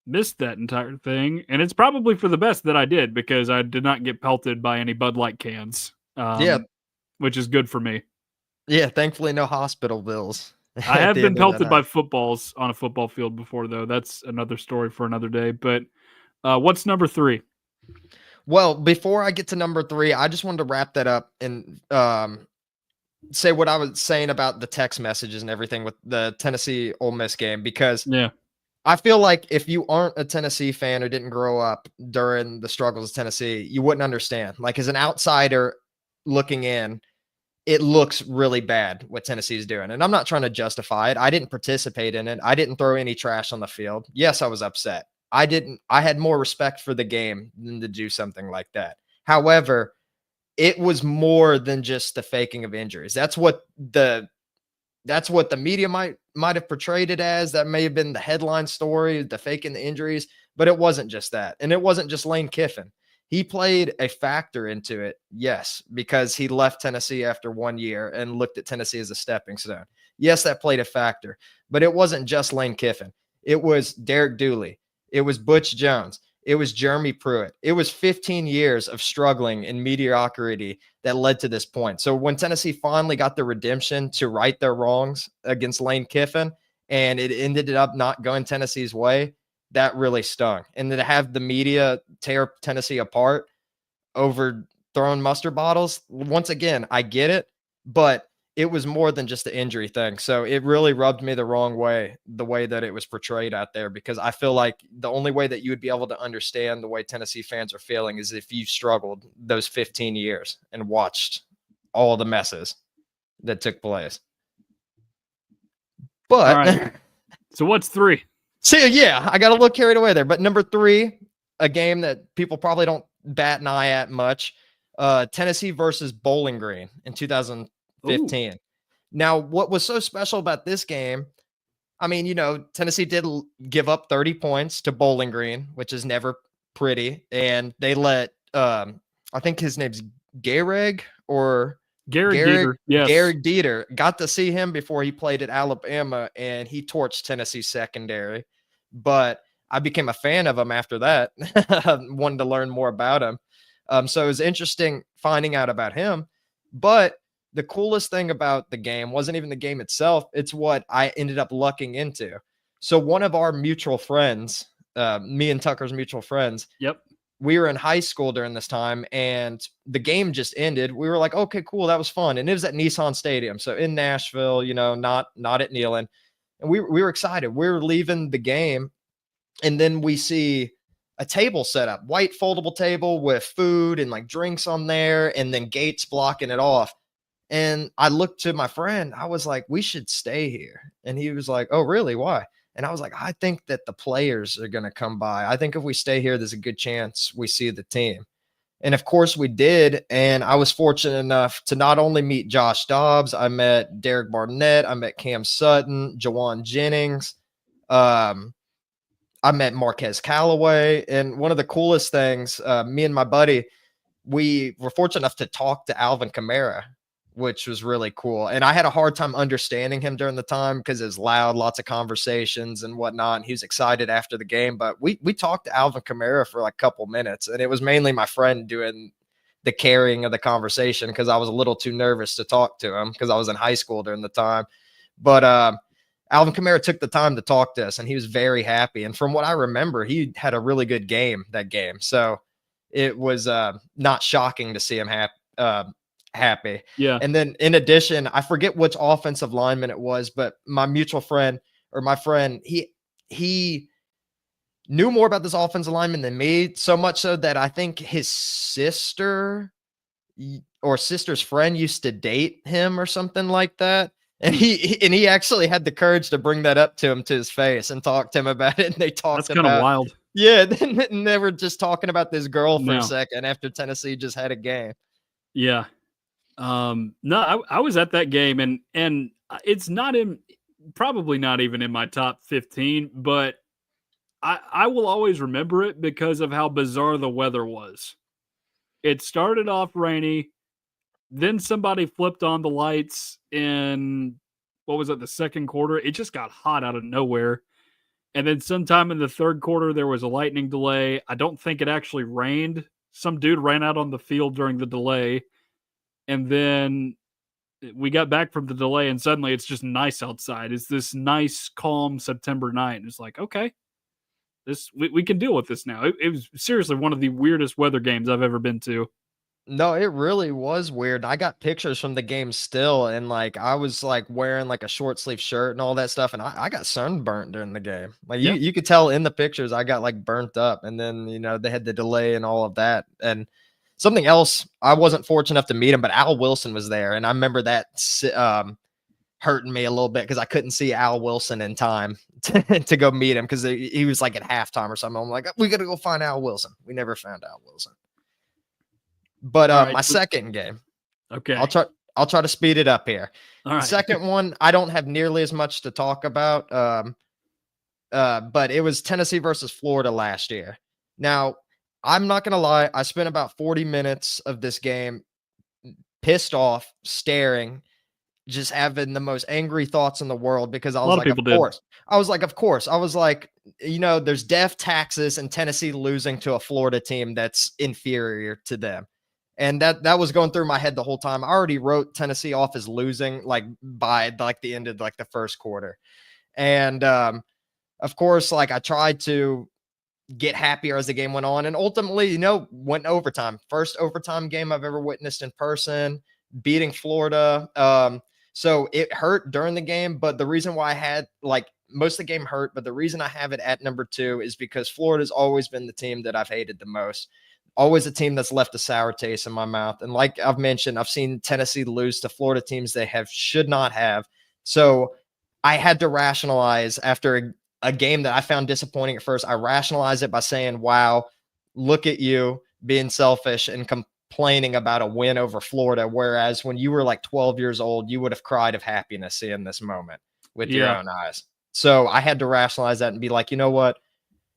missed that entire thing, and it's probably for the best that I did because I did not get pelted by any Bud Light cans,
yeah,
which is good for me.
yeah. Thankfully, no hospital bills
I
at
have
the
been
end of that
pelted by
night.
footballs on a football field before, though. That's another story for another day. But what's number three?
Well, before I get to number 3, I just wanted to wrap that up and say what I was saying about the text messages and everything with the Tennessee Ole Miss game, because
Yeah,
I feel like if you aren't a Tennessee fan or didn't grow up during the struggles of Tennessee, you wouldn't understand. Like, as an outsider looking in, it looks really bad what Tennessee's doing. And I'm not trying to justify it. I didn't participate in it. I didn't throw any trash on the field. Yes, I was upset. I had more respect for the game than to do something like that. However, it was more than just the faking of injuries. That's what the media might have portrayed it as. That may have been the headline story, the faking the injuries, but it wasn't just that. And it wasn't just Lane Kiffin. He played a factor into it, yes, because he left Tennessee after 1 year and looked at Tennessee as a stepping stone. Yes, that played a factor, but it wasn't just Lane Kiffin. It was Derek Dooley. It was Butch Jones. It was Jeremy Pruitt. It was 15 years of struggling in mediocrity that led to this point. So when Tennessee finally got the redemption to right their wrongs against Lane Kiffin, and it ended up not going Tennessee's way, that really stung. And then to have the media tear Tennessee apart over throwing mustard bottles, once again, I get it, but it was more than just the injury thing. So it really rubbed me the wrong way, the way that it was portrayed out there, because I feel like the only way that you would be able to understand the way Tennessee fans are feeling is if you struggled those 15 years and watched all the messes that took place.
all
But
right. So what's three?
so yeah, I got a little carried away there. But number 3, a game that people probably don't bat an eye at much, Tennessee versus Bowling Green in 2015.
Ooh,
Now, what was so special about this game? I mean, Tennessee did give up 30 points to Bowling Green, which is never pretty, and they let I think his name's Garrig or
Garrett
Garrick
Dieter. Yes.
Garrick Dieter. Got to see him before he played at Alabama, and he torched Tennessee secondary. But I became a fan of him after that. Wanted to learn more about him. So it was interesting finding out about him. But the coolest thing about the game wasn't even the game itself. It's what I ended up lucking into. So one of our mutual friends, me and Tucker's mutual friends,
Yep.
we were in high school during this time, and the game just ended. We were like, okay, cool. That was fun. And it was at Nissan Stadium. So in Nashville, not at Neyland. And we were excited. We were leaving the game, and then we see a table set up, white foldable table with food and like drinks on there, and then gates blocking it off. And I looked to my friend. I was like, we should stay here. And he was like, oh, really? Why? And I was like, I think that the players are going to come by. I think if we stay here, there's a good chance we see the team. And of course we did. And I was fortunate enough to not only meet Josh Dobbs, I met Derek Barnett, I met Cam Sutton, Jawan Jennings. I met Marquez Callaway. And one of the coolest things, me and my buddy, we were fortunate enough to talk to Alvin Kamara, which was really cool. And I had a hard time understanding him during the time because it was loud, lots of conversations and whatnot. And he was excited after the game. But we talked to Alvin Kamara for like a couple minutes. And it was mainly my friend doing the carrying of the conversation because I was a little too nervous to talk to him because I was in high school during the time. But Alvin Kamara took the time to talk to us, and he was very happy. And from what I remember, he had a really good game that game. So it was not shocking to see him happy.
Yeah.
And then in addition, I forget which offensive lineman it was, but my mutual friend or my friend, he knew more about this offensive lineman than me, so much so that I think his sister or sister's friend used to date him or something like that. And he actually had the courage to bring that up to him to his face and talk to him about it. And they talked
That's kind of wild.
yeah, and they were just talking about this girl for a
No.
second after Tennessee just had a game.
Yeah. No, I was at that game, and it's not probably not even in my top 15, but I will always remember it because of how bizarre the weather was. It started off rainy, then somebody flipped on the lights in, what was it, the second quarter? It just got hot out of nowhere. And then sometime in the third quarter, there was a lightning delay. I don't think it actually rained. Some dude ran out on the field during the delay. And then we got back from the delay, and suddenly it's just nice outside. It's this nice, calm September night. And it's like, okay, we can deal with this now. It was seriously one of the weirdest weather games I've ever been to.
No, it really was weird. I got pictures from the game still, and like I was like wearing like a short sleeve shirt and all that stuff, and I got sunburnt during the game. Like
Yeah.
you could tell in the pictures I got like burnt up, and then they had the delay and all of that. And something else, I wasn't fortunate enough to meet him, but Al Wilson was there, and I remember that hurting me a little bit because I couldn't see Al Wilson in time to go meet him because he was like at halftime or something. I'm like, we got to go find Al Wilson. We never found Al Wilson. But
right,
my second game,
okay,
I'll try to speed it up here.
all right.
Second one, I don't have nearly as much to talk about. But it was Tennessee versus Florida last year. Now, I'm not gonna lie, I spent about 40 minutes of this game pissed off, staring, just having the most angry thoughts in the world because I
A
was
lot of
like,
people
of
did.
course. I was like, of course. I was like, there's death taxes and Tennessee losing to a Florida team that's inferior to them. And that was going through my head the whole time. I already wrote Tennessee off as losing like by like the end of like the first quarter. And of course, like I tried to get happier as the game went on, and ultimately, went overtime. First overtime game I've ever witnessed in person, beating Florida. So it hurt during the game, but the reason why I had like most of the game hurt, but the reason I have it at number 2 is because Florida's always been the team that I've hated the most. Always a team that's left a sour taste in my mouth. And like I've mentioned, I've seen Tennessee lose to Florida teams they should not have. So I had to rationalize after a game that I found disappointing at first. I rationalized it by saying, wow, look at you being selfish and complaining about a win over Florida. Whereas when you were like 12 years old, you would have cried of happiness seeing this moment with your own eyes. So I had to rationalize that and be like, you know what?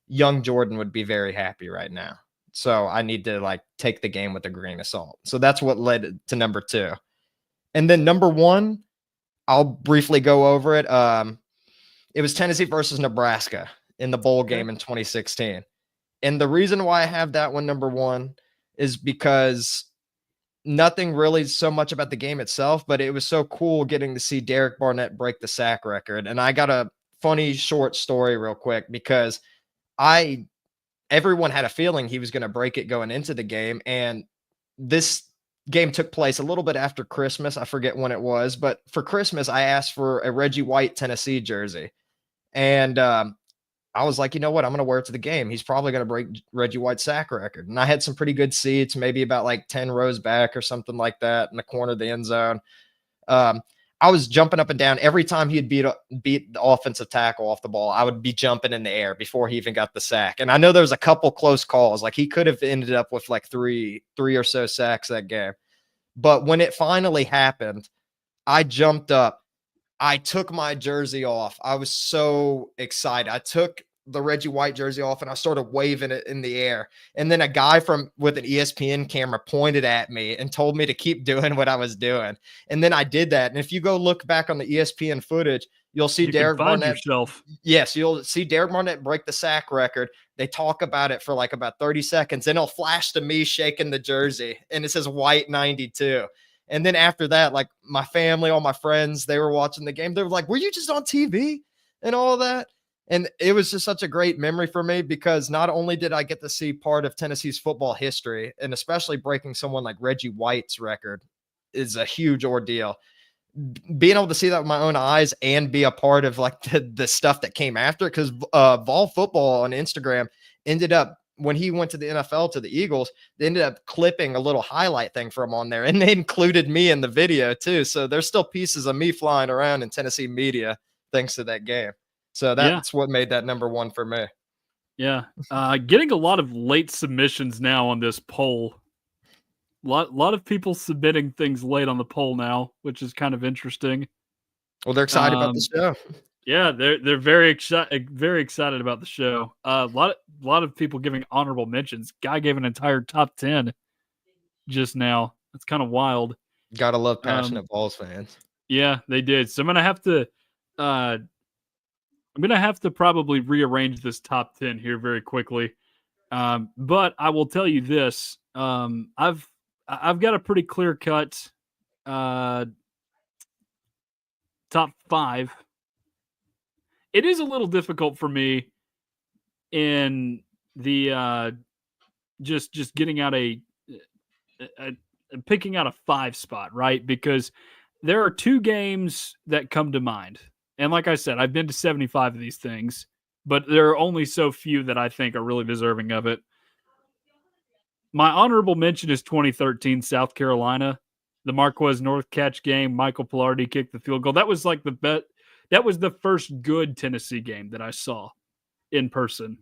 Young Jordan would be very happy right now. So I need to like take the game with a grain of salt. So that's what led to number 2. And then number 1, I'll briefly go over it. It was Tennessee versus Nebraska in the bowl game in 2016. And the reason why I have that one number 1 is because nothing really so much about the game itself, but it was so cool getting to see Derek Barnett break the sack record. And I got a funny short story real quick because everyone had a feeling he was going to break it going into the game. And this game took place a little bit after Christmas. I forget when it was, but for Christmas, I asked for a Reggie White Tennessee jersey. And I was like, you know what? I'm going to wear it to the game. He's probably going to break Reggie White's sack record. And I had some pretty good seats, maybe about like 10 rows back or something like that in the corner of the end zone. I was jumping up and down every time he'd beat the offensive tackle off the ball. I would be jumping in the air before he even got the sack. And I know there was a couple close calls. Like he could have ended up with like three or so sacks that game. But when it finally happened, I jumped up. I took my jersey off. I was so excited. I took the Reggie White jersey off and I started waving it in the air. And then a guy with an ESPN camera pointed at me and told me to keep doing what I was doing. And then I did that. And if you go look back on the ESPN footage, you'll see Derek Barnett. Yes, you'll see Derek Barnett break the sack record. They talk about it for like about 30 seconds. Then it'll flash to me shaking the jersey and it says White 92. And then after that, like my family, all my friends, they were watching the game. They were like, were you just on TV? and all of that. And it was just such a great memory for me because not only did I get to see part of Tennessee's football history, and especially breaking someone like Reggie White's record is a huge ordeal. Being able to see that with my own eyes and be a part of like the stuff that came after, because Vol Football on Instagram ended up, when he went to the NFL to the Eagles, they ended up clipping a little highlight thing from on there, and they included me in the video too. So there's still pieces of me flying around in Tennessee media thanks to that game. So that's what made that number one for me.
Yeah. Getting a lot of late submissions now on this poll. Lot of people submitting things late on the poll now, which is kind of interesting.
Well, they're excited about the show.
Yeah, they're very excited about the show. A lot of people giving honorable mentions. Guy gave an entire top 10 just now. That's kind of wild.
Gotta love passionate Vols fans.
Yeah, they did. So I'm gonna have to probably rearrange this top 10 here very quickly. But I will tell you this: I've got a pretty clear cut top 5. It is a little difficult for me in the just getting out a picking out a 5 spot, right? Because there are 2 games that come to mind. And like I said, I've been to 75 of these things, but there are only so few that I think are really deserving of it. My honorable mention is 2013 South Carolina, the Marquez North catch game. Michael Pilardi kicked the field goal. That was like that was the first good Tennessee game that I saw in person.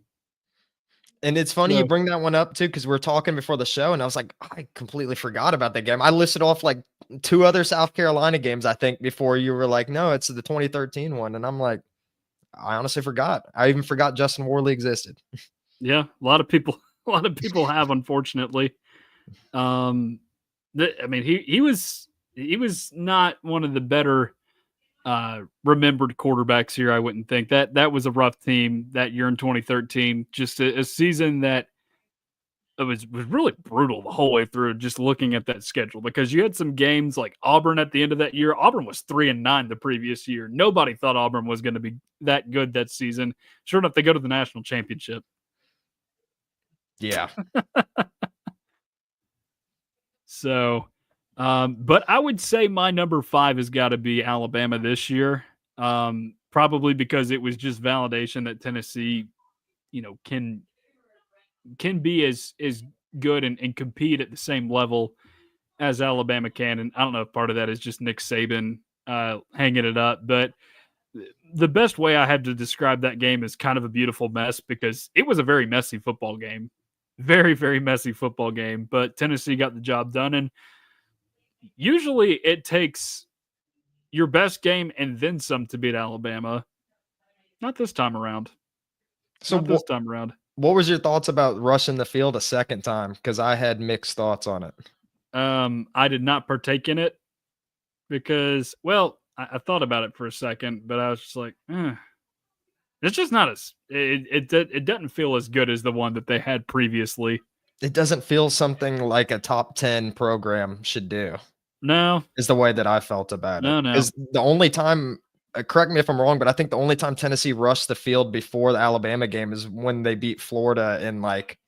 And it's funny you bring that one up too, because we're talking before the show, and I was like, I completely forgot about that game. I listed off like 2 other South Carolina games, I think, before you were like, no, it's the 2013 one. And I'm like, I honestly forgot. I even forgot Justin Worley existed.
Yeah, a lot of people have, unfortunately. I mean, he was not one of the better remembered quarterbacks here. I wouldn't think that was a rough team that year in 2013. Just a season that it was really brutal the whole way through. Just looking at that schedule, because you had some games like Auburn at the end of that year. Auburn was 3-9 the previous year. Nobody thought Auburn was going to be that good that season. Sure enough, they go to the national championship.
Yeah.
So, but I would say my number 5 has got to be Alabama this year. Probably because it was just validation that Tennessee, can be as good and compete at the same level as Alabama can. And I don't know if part of that is just Nick Saban hanging it up, but the best way I had to describe that game is kind of a beautiful mess, because it was a very messy football game. Very, very messy football game, but Tennessee got the job done. And usually it takes your best game and then some to beat Alabama. Not this time around.
So
Not this time around.
What was your thoughts about rushing the field a second time? Because I had mixed thoughts on it.
I did not partake in it because, well, I thought about it for a second, but I was just like, it's just not as it doesn't feel as good as the one that they had previously.
It doesn't feel something like a top 10 program should do.
No,
is the way that I felt about it.
No.
Because the only time, correct me if I'm wrong, but I think the only time Tennessee rushed the field before the Alabama game is when they beat Florida in like,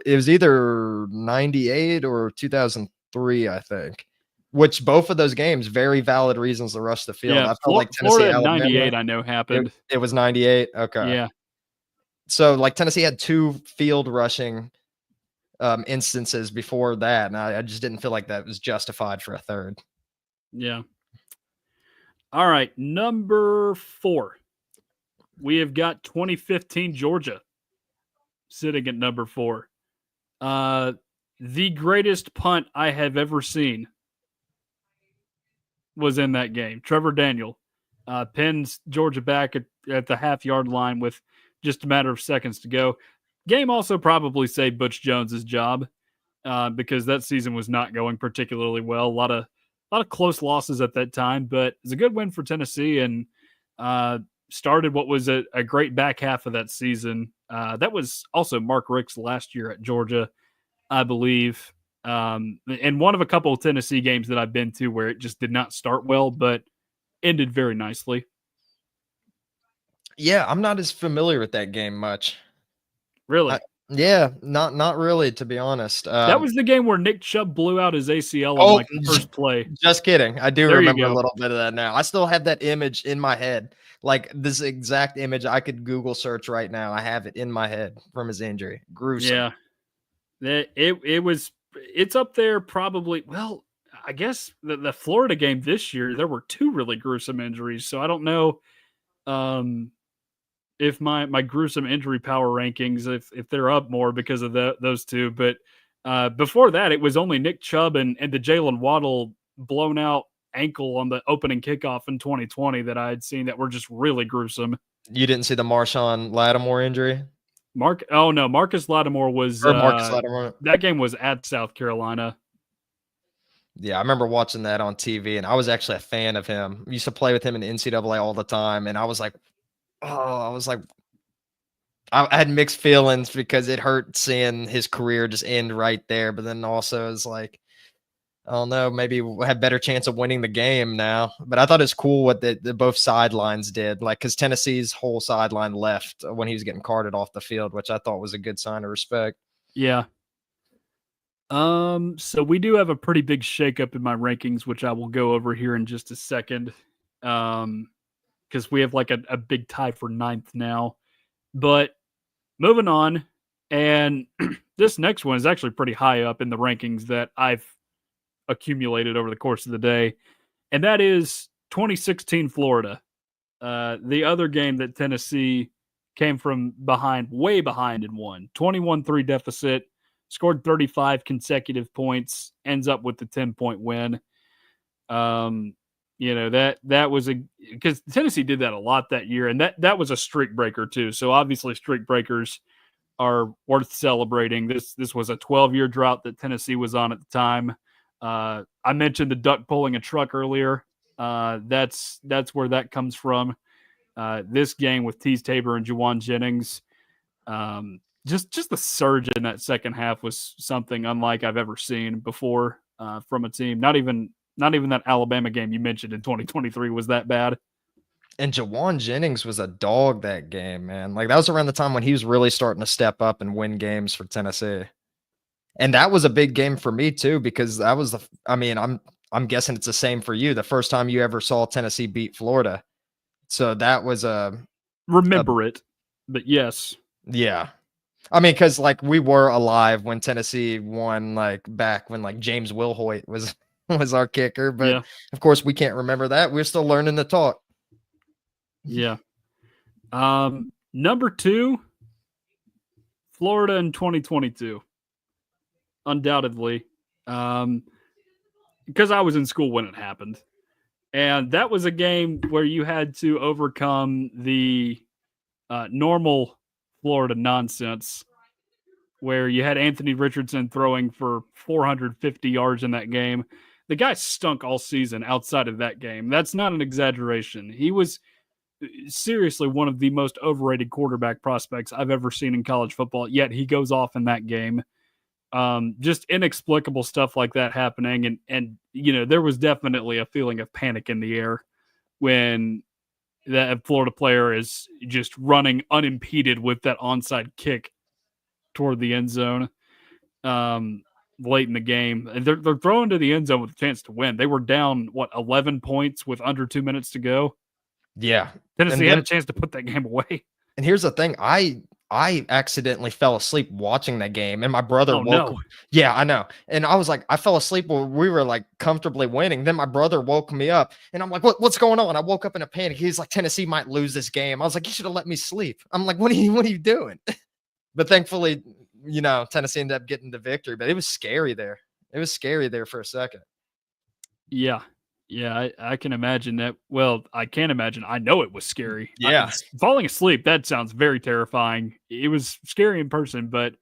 it was either 98 or 2003, I think. Which both of those games, very valid reasons to rush the field.
Yeah,
I felt like Tennessee,
Florida
Alabama,
98, I know happened.
It was 98. Okay.
Yeah.
So like Tennessee had 2 field rushing instances before that, and I just didn't feel like that was justified for a third.
Yeah. All right, number 4. We have got 2015 Georgia sitting at number 4. The greatest punt I have ever seen was in that game. Trevor Daniel pins Georgia back at the half-yard line with just a matter of seconds to go. Game also probably saved Butch Jones's job because that season was not going particularly well. A lot of close losses at that time, but it's a good win for Tennessee, and started what was a great back half of that season. That was also Mark Richt's last year at Georgia, I believe. And one of a couple of Tennessee games that I've been to where it just did not start well, but ended very nicely.
Yeah, I'm not as familiar with that game much. I
Really?
yeah, not really, to be honest.
That was the game where Nick Chubb blew out his ACL on
Oh,
like the first play.
just kidding. I do
There you
remember a
go.
little bit of that now. I still have that image in my head. Like this exact image I could Google search right now. I have it in my head from his injury. Gruesome.
Yeah. It's up there probably. Well, I guess the Florida game this year, there were two really gruesome injuries. So I don't know um, if my gruesome injury power rankings, if they're up more because of those two. But before that, it was only Nick Chubb and the Jalen Waddle blown out ankle on the opening kickoff in 2020 that I had seen that were just really gruesome.
You didn't see the Marshawn Lattimore injury?
Oh no, Marcus Lattimore was
Or Marcus Lattimore?
that game was at South Carolina.
Yeah, I remember watching that on TV, and I was actually a fan of him. I used to play with him in the NCAA all the time, and I was like, oh, I was like, I had mixed feelings because it hurt seeing his career just end right there. But then also it's like, I don't know, maybe we'll have better chance of winning the game now. But I thought it's cool what the both sidelines did, like because Tennessee's whole sideline left when he was getting carted off the field, which I thought was a good sign of respect.
Yeah. So we do have a pretty big shakeup in my rankings, which I will go over here in just a second. Because we have like a big tie for ninth now. But moving on, and this next one is actually pretty high up in the rankings that I've accumulated over the course of the day, and that is 2016 Florida. The other game that Tennessee came from behind, way behind, and won 21-3 deficit, scored 35 consecutive points, ends up with the 10-point win. That was because Tennessee did that a lot that year, and that was a streak breaker too. So obviously, streak breakers are worth celebrating. This was a 12-year drought that Tennessee was on at the time. I mentioned the duck pulling a truck earlier. That's where that comes from. This game with Tease Tabor and Juwan Jennings, just the surge in that second half was something unlike I've ever seen before from a team. Not even that Alabama game you mentioned in 2023 was that bad.
And Jawan Jennings was a dog that game, man. Like that was around the time when he was really starting to step up and win games for Tennessee. And that was a big game for me too, because that was I mean, I'm guessing it's the same for you. The first time you ever saw Tennessee beat Florida. So that was a
Remember it, but yes.
yeah. I mean, because like we were alive when Tennessee won, like back when like James Wilhoit was was our kicker, but
Yeah.
of course we can't remember that. We're still learning to talk.
Yeah. Number 2, Florida in 2022. Undoubtedly. Because I was in school when it happened. And that was a game where you had to overcome the normal Florida nonsense, where you had Anthony Richardson throwing for 450 yards in that game. The guy stunk all season outside of that game. That's not an exaggeration. He was seriously one of the most overrated quarterback prospects I've ever seen in college football, yet he goes off in that game. Just inexplicable stuff like that happening. And there was definitely a feeling of panic in the air when that Florida player is just running unimpeded with that onside kick toward the end zone late in the game. And they're throwing to the end zone with a chance to win. They were down, 11 points with under 2 minutes to go.
Yeah.
Tennessee
And
had
then
a chance to put that game away.
and here's the thing, I accidentally fell asleep watching that game, and my brother
Oh,
woke.
no.
Yeah, I know. And I was like, I fell asleep while we were like comfortably winning. Then my brother woke me up, and I'm like, what's going on? I woke up in a panic. He's like, Tennessee might lose this game. I was like, you should have let me sleep. I'm like, what are you doing? But thankfully, Tennessee ended up getting the victory. But it was scary there. It was scary there for a second.
Yeah. Yeah, I can imagine that. Well, I can't imagine. I know it was scary.
Yeah.
Falling asleep, that sounds very terrifying. It was scary in person, but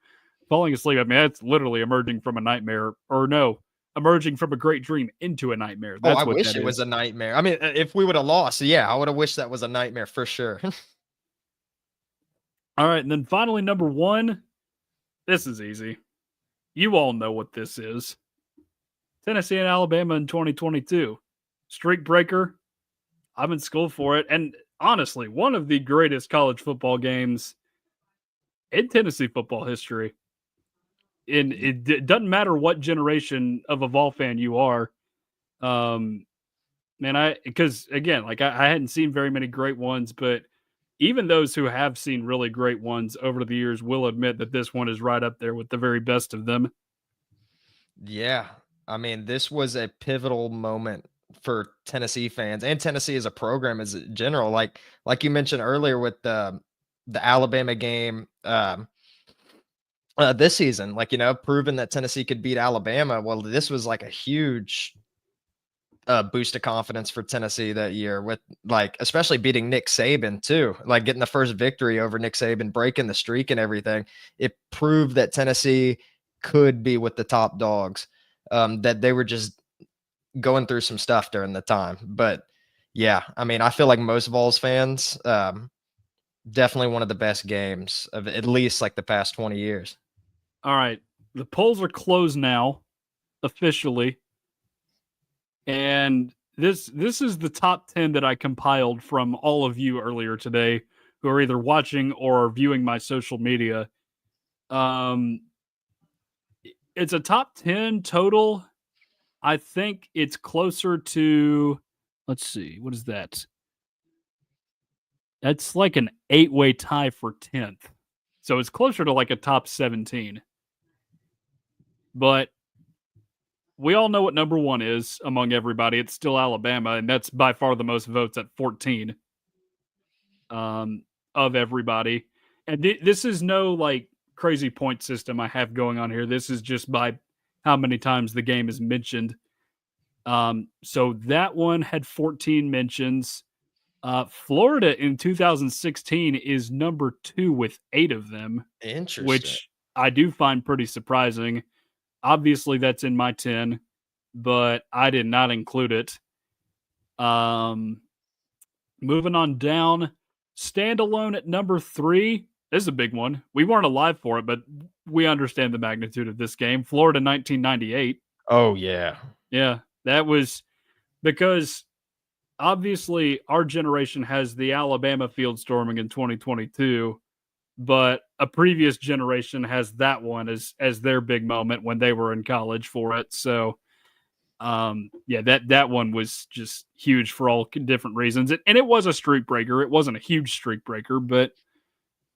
falling asleep, I mean, that's literally emerging from a nightmare. Or no, emerging from a great dream into a nightmare.
Oh, I
That's what
wish
that
it was
is.
a nightmare. I mean, if we would have lost, yeah, I would have wished that was a nightmare for sure.
All right, and then finally, number 1. This is easy. You all know what this is. Tennessee and Alabama in 2022. Streak breaker. I'm in school for it. And honestly one of the greatest college football games in Tennessee football history. And it doesn't matter what generation of a Vol fan you are. Um, Man, because again, like I hadn't seen very many great ones, but even those who have seen really great ones over the years will admit that this one is right up there with the very best of them.
Yeah. I mean, this was a pivotal moment for Tennessee fans and Tennessee as a program as a general. Like you mentioned earlier with the Alabama game this season, like, proving that Tennessee could beat Alabama. Well, this was like a huge boost of confidence for Tennessee that year with like especially beating Nick Saban too, like getting the first victory over Nick Saban, breaking the streak and everything. It proved that Tennessee could be with the top dogs. That they were just going through some stuff during the time. But yeah, I mean, I feel like most Vols fans, definitely one of the best games of at least like the past 20 years.
All right, the polls are closed now officially, and this is the top 10 that I compiled from all of you earlier today who are either watching or viewing my social media. Um, it's a top 10 total. I think it's closer to, let's see, what is that? That's like an 8-way tie for 10th. So it's closer to like a top 17. But we all know what number 1 is among everybody. It's still Alabama, and that's by far the most votes at 14 of everybody. And this is no like crazy point system I have going on here. This is just by how many times the game is mentioned. So that one had 14 mentions. Florida in 2016 is number 2 with 8 of them,
Interesting.
which I do find pretty surprising. Obviously, that's in my 10, but I did not include it. Moving on down, standalone at number 3. This is a big one. We weren't alive for it, but we understand the magnitude of this game. Florida 1998.
Oh yeah.
Yeah, that was because obviously our generation has the Alabama field storming in 2022, but a previous generation has that one as their big moment when they were in college for it. So yeah, that one was just huge for all different reasons. And it was a streak breaker. It wasn't a huge streak breaker, but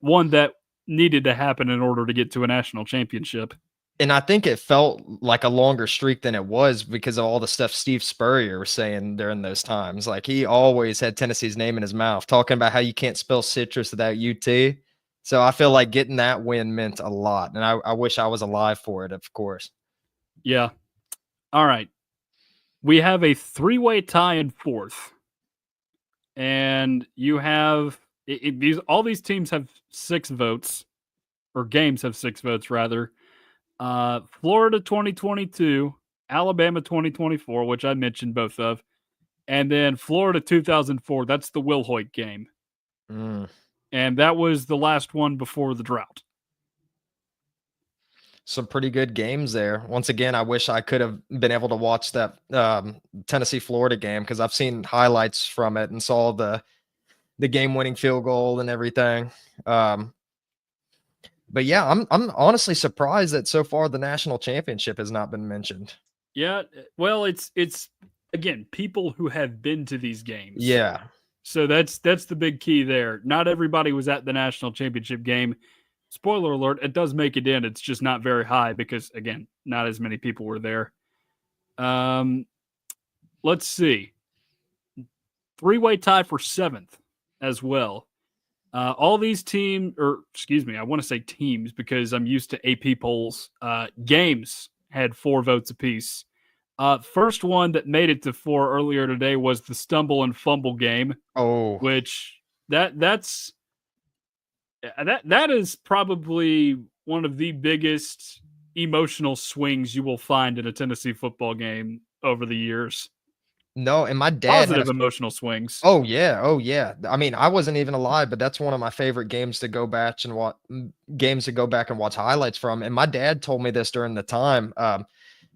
one that needed to happen in order to get to a national championship.
And I think it felt like a longer streak than it was because of all the stuff Steve Spurrier was saying during those times. Like he always had Tennessee's name in his mouth, talking about how you can't spell citrus without UT. So I feel like getting that win meant a lot. And I wish I was alive for it, of course.
Yeah. All right. We have a 3-way tie in 4th. And you have all these teams have 6 votes, or games have 6 votes rather. Florida 2022, Alabama 2024, which I mentioned both of, and then Florida 2004. That's the Will Hoyt game, and that was the last one before the drought.
Some pretty good games there. Once again, I wish I could have been able to watch that Tennessee Florida game because I've seen highlights from it and saw the game-winning field goal and everything. But yeah, I'm honestly surprised that so far the national championship has not been mentioned.
Yeah, well, it's again people who have been to these games.
Yeah.
So that's the big key there. Not everybody was at the national championship game. Spoiler alert, it does make it in. It's just not very high because again, not as many people were there. Let's see. 3-way tie for 7th as well. All these teams, or excuse me, I want to say teams because I'm used to AP polls. Games had 4 votes apiece. First one that made it to 4 earlier today was the stumble and fumble game.
Oh,
which that is probably one of the biggest emotional swings you will find in a Tennessee football game over the years.
no, and my dad
Positive emotional swings.
Oh yeah, oh yeah. I mean, I wasn't even alive, but that's one of my favorite games to go back and watch highlights from. And my dad told me this during the time.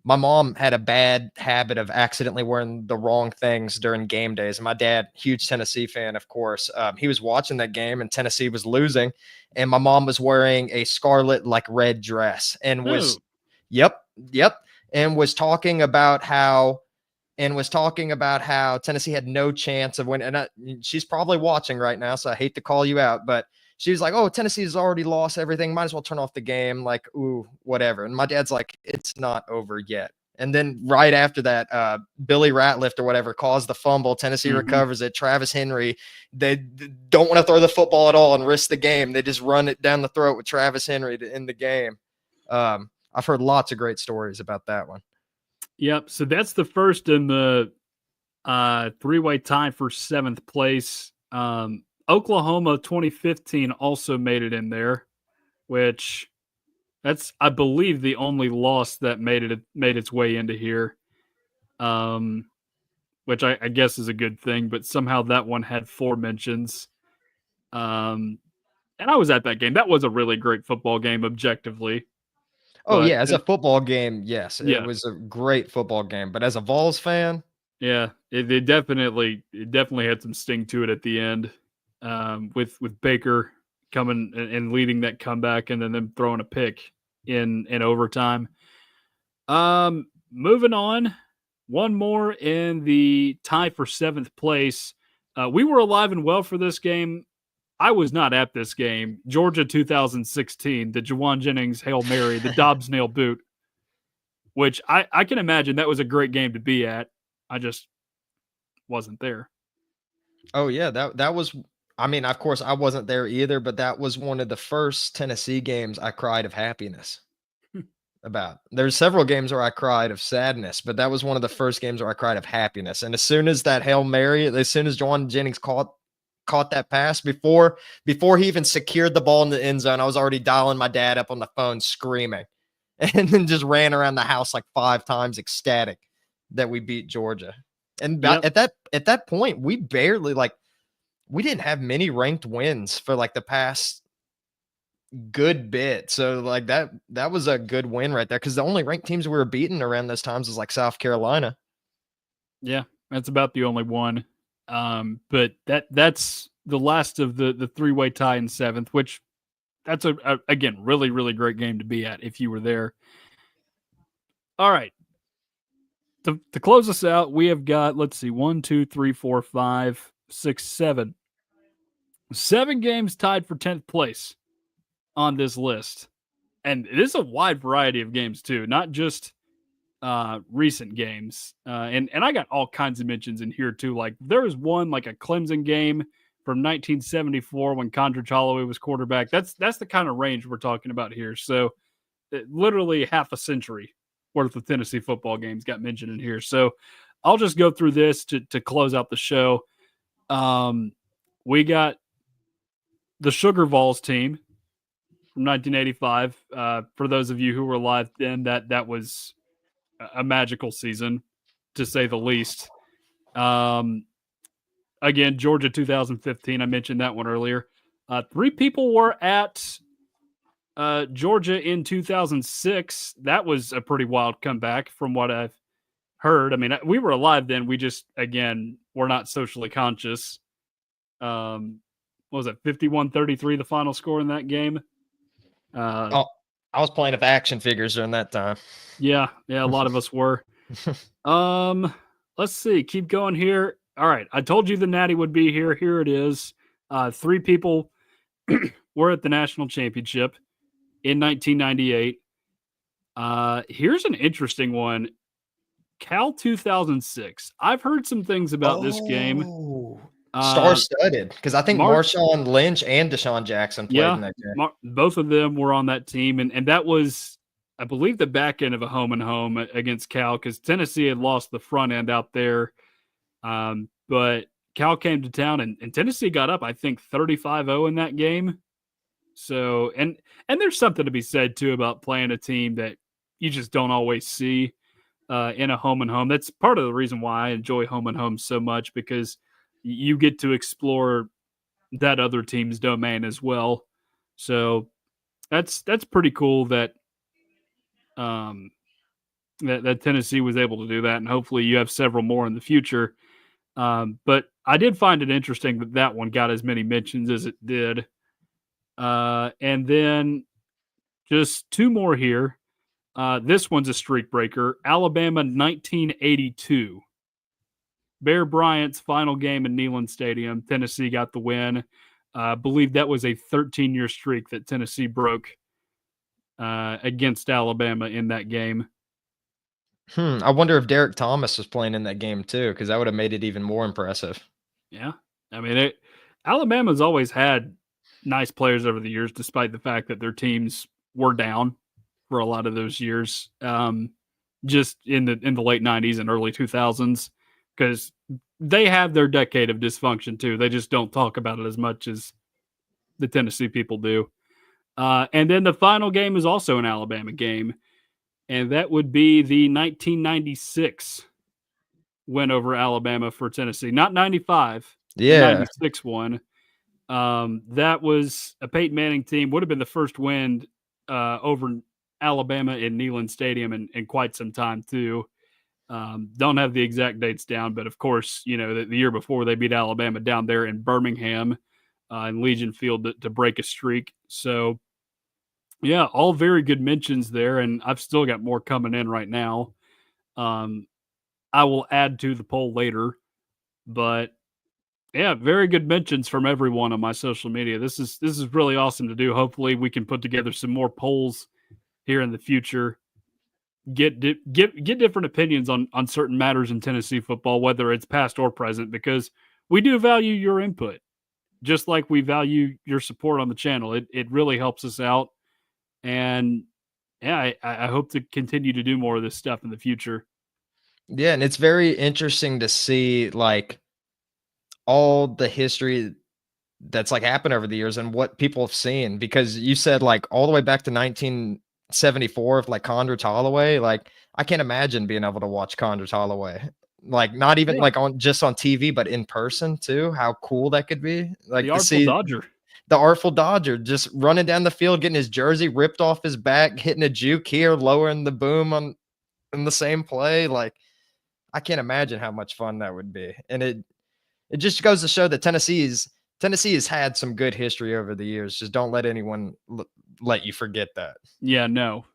my mom had a bad habit of accidentally wearing the wrong things during game days. And my dad, huge Tennessee fan, of course, he was watching that game and Tennessee was losing. And my mom was wearing a scarlet, like red dress and
Oh,
was, yep, yep. And was talking about how Tennessee had no chance of winning. And she's probably watching right now, so I hate to call you out, but she was like, "Oh, Tennessee's already lost everything. Might as well turn off the game." Like, ooh, whatever. And my dad's like, "It's not over yet." And then right after that, Billy Ratliff or whatever caused the fumble. Tennessee recovers it. Travis Henry, they don't want to throw the football at all and risk the game. They just run it down the throat with Travis Henry to end the game. I've heard lots of great stories about that one.
yep. So that's the first in the three-way tie for 7th place. Oklahoma 2015 also made it in there, which that's, I believe, the only loss that made its way into here. Which I guess is a good thing, but somehow that one had 4 mentions. And I was at that game. That was a really great football game, objectively.
Oh
But
yeah, as a football game, yes, it
yeah,
was a great football game. But as a Vols fan,
yeah, it definitely had some sting to it at the end, with Baker coming and leading that comeback, and then them throwing a pick in overtime. Moving on, one more in the tie for 7th place. We were alive and well for this game. I was not at this game. Georgia 2016, the Jawan Jennings Hail Mary, the Dobbs nail boot, which I can imagine that was a great game to be at. I just wasn't there.
oh yeah, that was. I mean, of course, I wasn't there either, but that was one of the first Tennessee games I cried of happiness about. There's several games where I cried of sadness, but that was one of the first games where I cried of happiness. And as soon as that Hail Mary, as soon as Jawan Jennings caught that pass before he even secured the ball in the end zone, I was already dialing my dad up on the phone screaming, and then just ran around the house like 5 times ecstatic that we beat Georgia. And
Yep.
at that point, we barely we didn't have many ranked wins for like the past good bit. So like that was a good win right there because the only ranked teams we were beating around those times was like South Carolina.
Yeah, that's about the only one. But that's the last of the three-way tie in 7th, which that's a again really really great game to be at if you were there. All right, to close us out, we have got, let's see, 1, 2, 3, 4, 5, 6, 7. 7 games tied for 10th place on this list. And it is a wide variety of games too, not just recent games. And I got all kinds of mentions in here too. Like there was one like a Clemson game from 1974 when Condredge Holloway was quarterback. That's the kind of range we're talking about here. So literally half a century worth of Tennessee football games got mentioned in here. So I'll just go through this to close out the show. We got the Sugar Vols team from 1985. For those of you who were alive then, that was a magical season, to say the least. Again, Georgia 2015. I mentioned that one earlier. 3 people were at Georgia in 2006. That was a pretty wild comeback from what I've heard. I mean, we were alive then. We just, again, were not socially conscious. What was it, 51-33, the final score in that game?
Oh, I was playing with action figures during that time.
Yeah, a lot of us were. Let's see. Keep going here. All right, I told you the Natty would be here. Here it is. 3 people were at the national championship in 1998. Here's an interesting one. Cal 2006. I've heard some things about this game.
Star-studded, because I think Marshawn Lynch and Deshaun Jackson played in that game.
Both of them were on that team, and that was, I believe, the back end of a home and home against Cal, because Tennessee had lost the front end out there. But Cal came to town, and Tennessee got up, I think, 35-0 in that game. So, and there's something to be said, too, about playing a team that you just don't always see in a home and home. That's part of the reason why I enjoy home and home so much, because you get to explore that other team's domain as well. So that's pretty cool that that Tennessee was able to do that, and hopefully you have several more in the future. But I did find it interesting that one got as many mentions as it did. And then just two more here. This one's a streak breaker. Alabama 1982. Bear Bryant's final game in Neyland Stadium. Tennessee got the win. I believe that was a 13-year streak that Tennessee broke against Alabama in that game.
I wonder if Derek Thomas was playing in that game too, because that would have made it even more impressive.
Yeah. I mean, Alabama's always had nice players over the years, despite the fact that their teams were down for a lot of those years, just in the late 90s and early 2000s, because they have their decade of dysfunction too. They just don't talk about it as much as the Tennessee people do. And then the final game is also an Alabama game, and that would be the 1996 win over Alabama for Tennessee. Not 95,
Yeah.
96 one. That was a Peyton Manning team. Would have been the first win over Alabama in Neyland Stadium in quite some time too. Don't have the exact dates down, but of course, you know, the year before they beat Alabama down there in Birmingham in Legion Field to break a streak. So, yeah, all very good mentions there, and I've still got more coming in right now. I will add to the poll later, but yeah, very good mentions from everyone on my social media. This is really awesome to do. Hopefully, we can put together some more polls here in the future. Get different opinions on certain matters in Tennessee football, whether it's past or present, because we do value your input, just like we value your support on the channel. It really helps us out, and yeah, I hope to continue to do more of this stuff in the future.
Yeah, and it's very interesting to see like all the history that's like happened over the years and what people have seen, because you said like all the way back to 1974 of like Condrich Holloway. Like I can't imagine being able to watch Condrich Holloway, like not even like on TV, but in person too. How cool that could be. Like
The
to
Artful
see
Dodger.
the Artful Dodger just running down the field, getting his jersey ripped off his back, hitting a juke here, lowering the boom in the same play. Like I can't imagine how much fun that would be. And it just goes to show that Tennessee has had some good history over the years. Just don't let anyone let you forget that.
Yeah, no.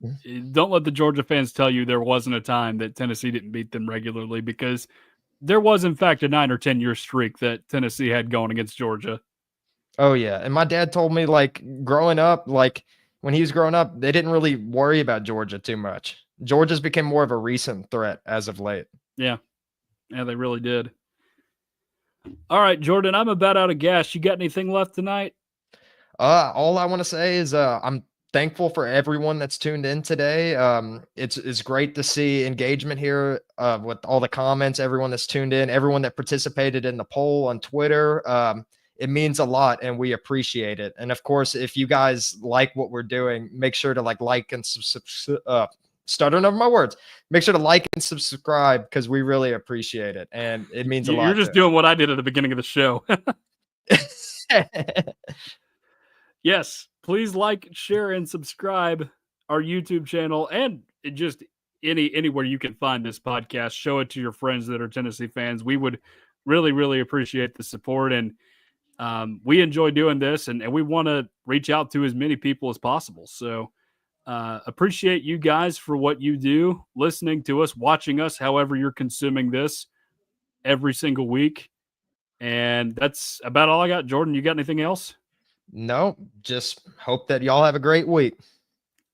Don't let the Georgia fans tell you there wasn't a time that Tennessee didn't beat them regularly, because there was, in fact, a 9 or 10 year streak that Tennessee had going against Georgia.
Oh, yeah. And my dad told me, like, growing up, like, when he was growing up, they didn't really worry about Georgia too much. Georgia's became more of a recent threat as of late.
Yeah. Yeah, they really did. All right, Jordan, I'm about out of gas. You got anything left tonight?
All I want to say is I'm thankful for everyone that's tuned in today. It's great to see engagement here with all the comments, everyone that's tuned in, everyone that participated in the poll on Twitter. It means a lot and we appreciate it. And of course, if you guys like what we're doing, make sure to like and stuttering over my words. Make sure to like and subscribe, because we really appreciate it. And it means a lot.
You're just doing what I did at the beginning of the show. Yes, please like, share, and subscribe our YouTube channel, and just anywhere you can find this podcast. Show it to your friends that are Tennessee fans. We would really, really appreciate the support, and we enjoy doing this, and we want to reach out to as many people as possible. So appreciate you guys for what you do, listening to us, watching us, however you're consuming this every single week. And that's about all I got. Jordan, you got anything else?
No, just hope that y'all have a great week.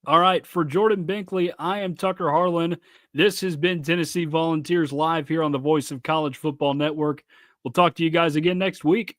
All right. For Jordan Binkley, I am Tucker Harlan. This has been Tennessee Volunteers Live here on the Voice of College Football Network. We'll talk to you guys again next week.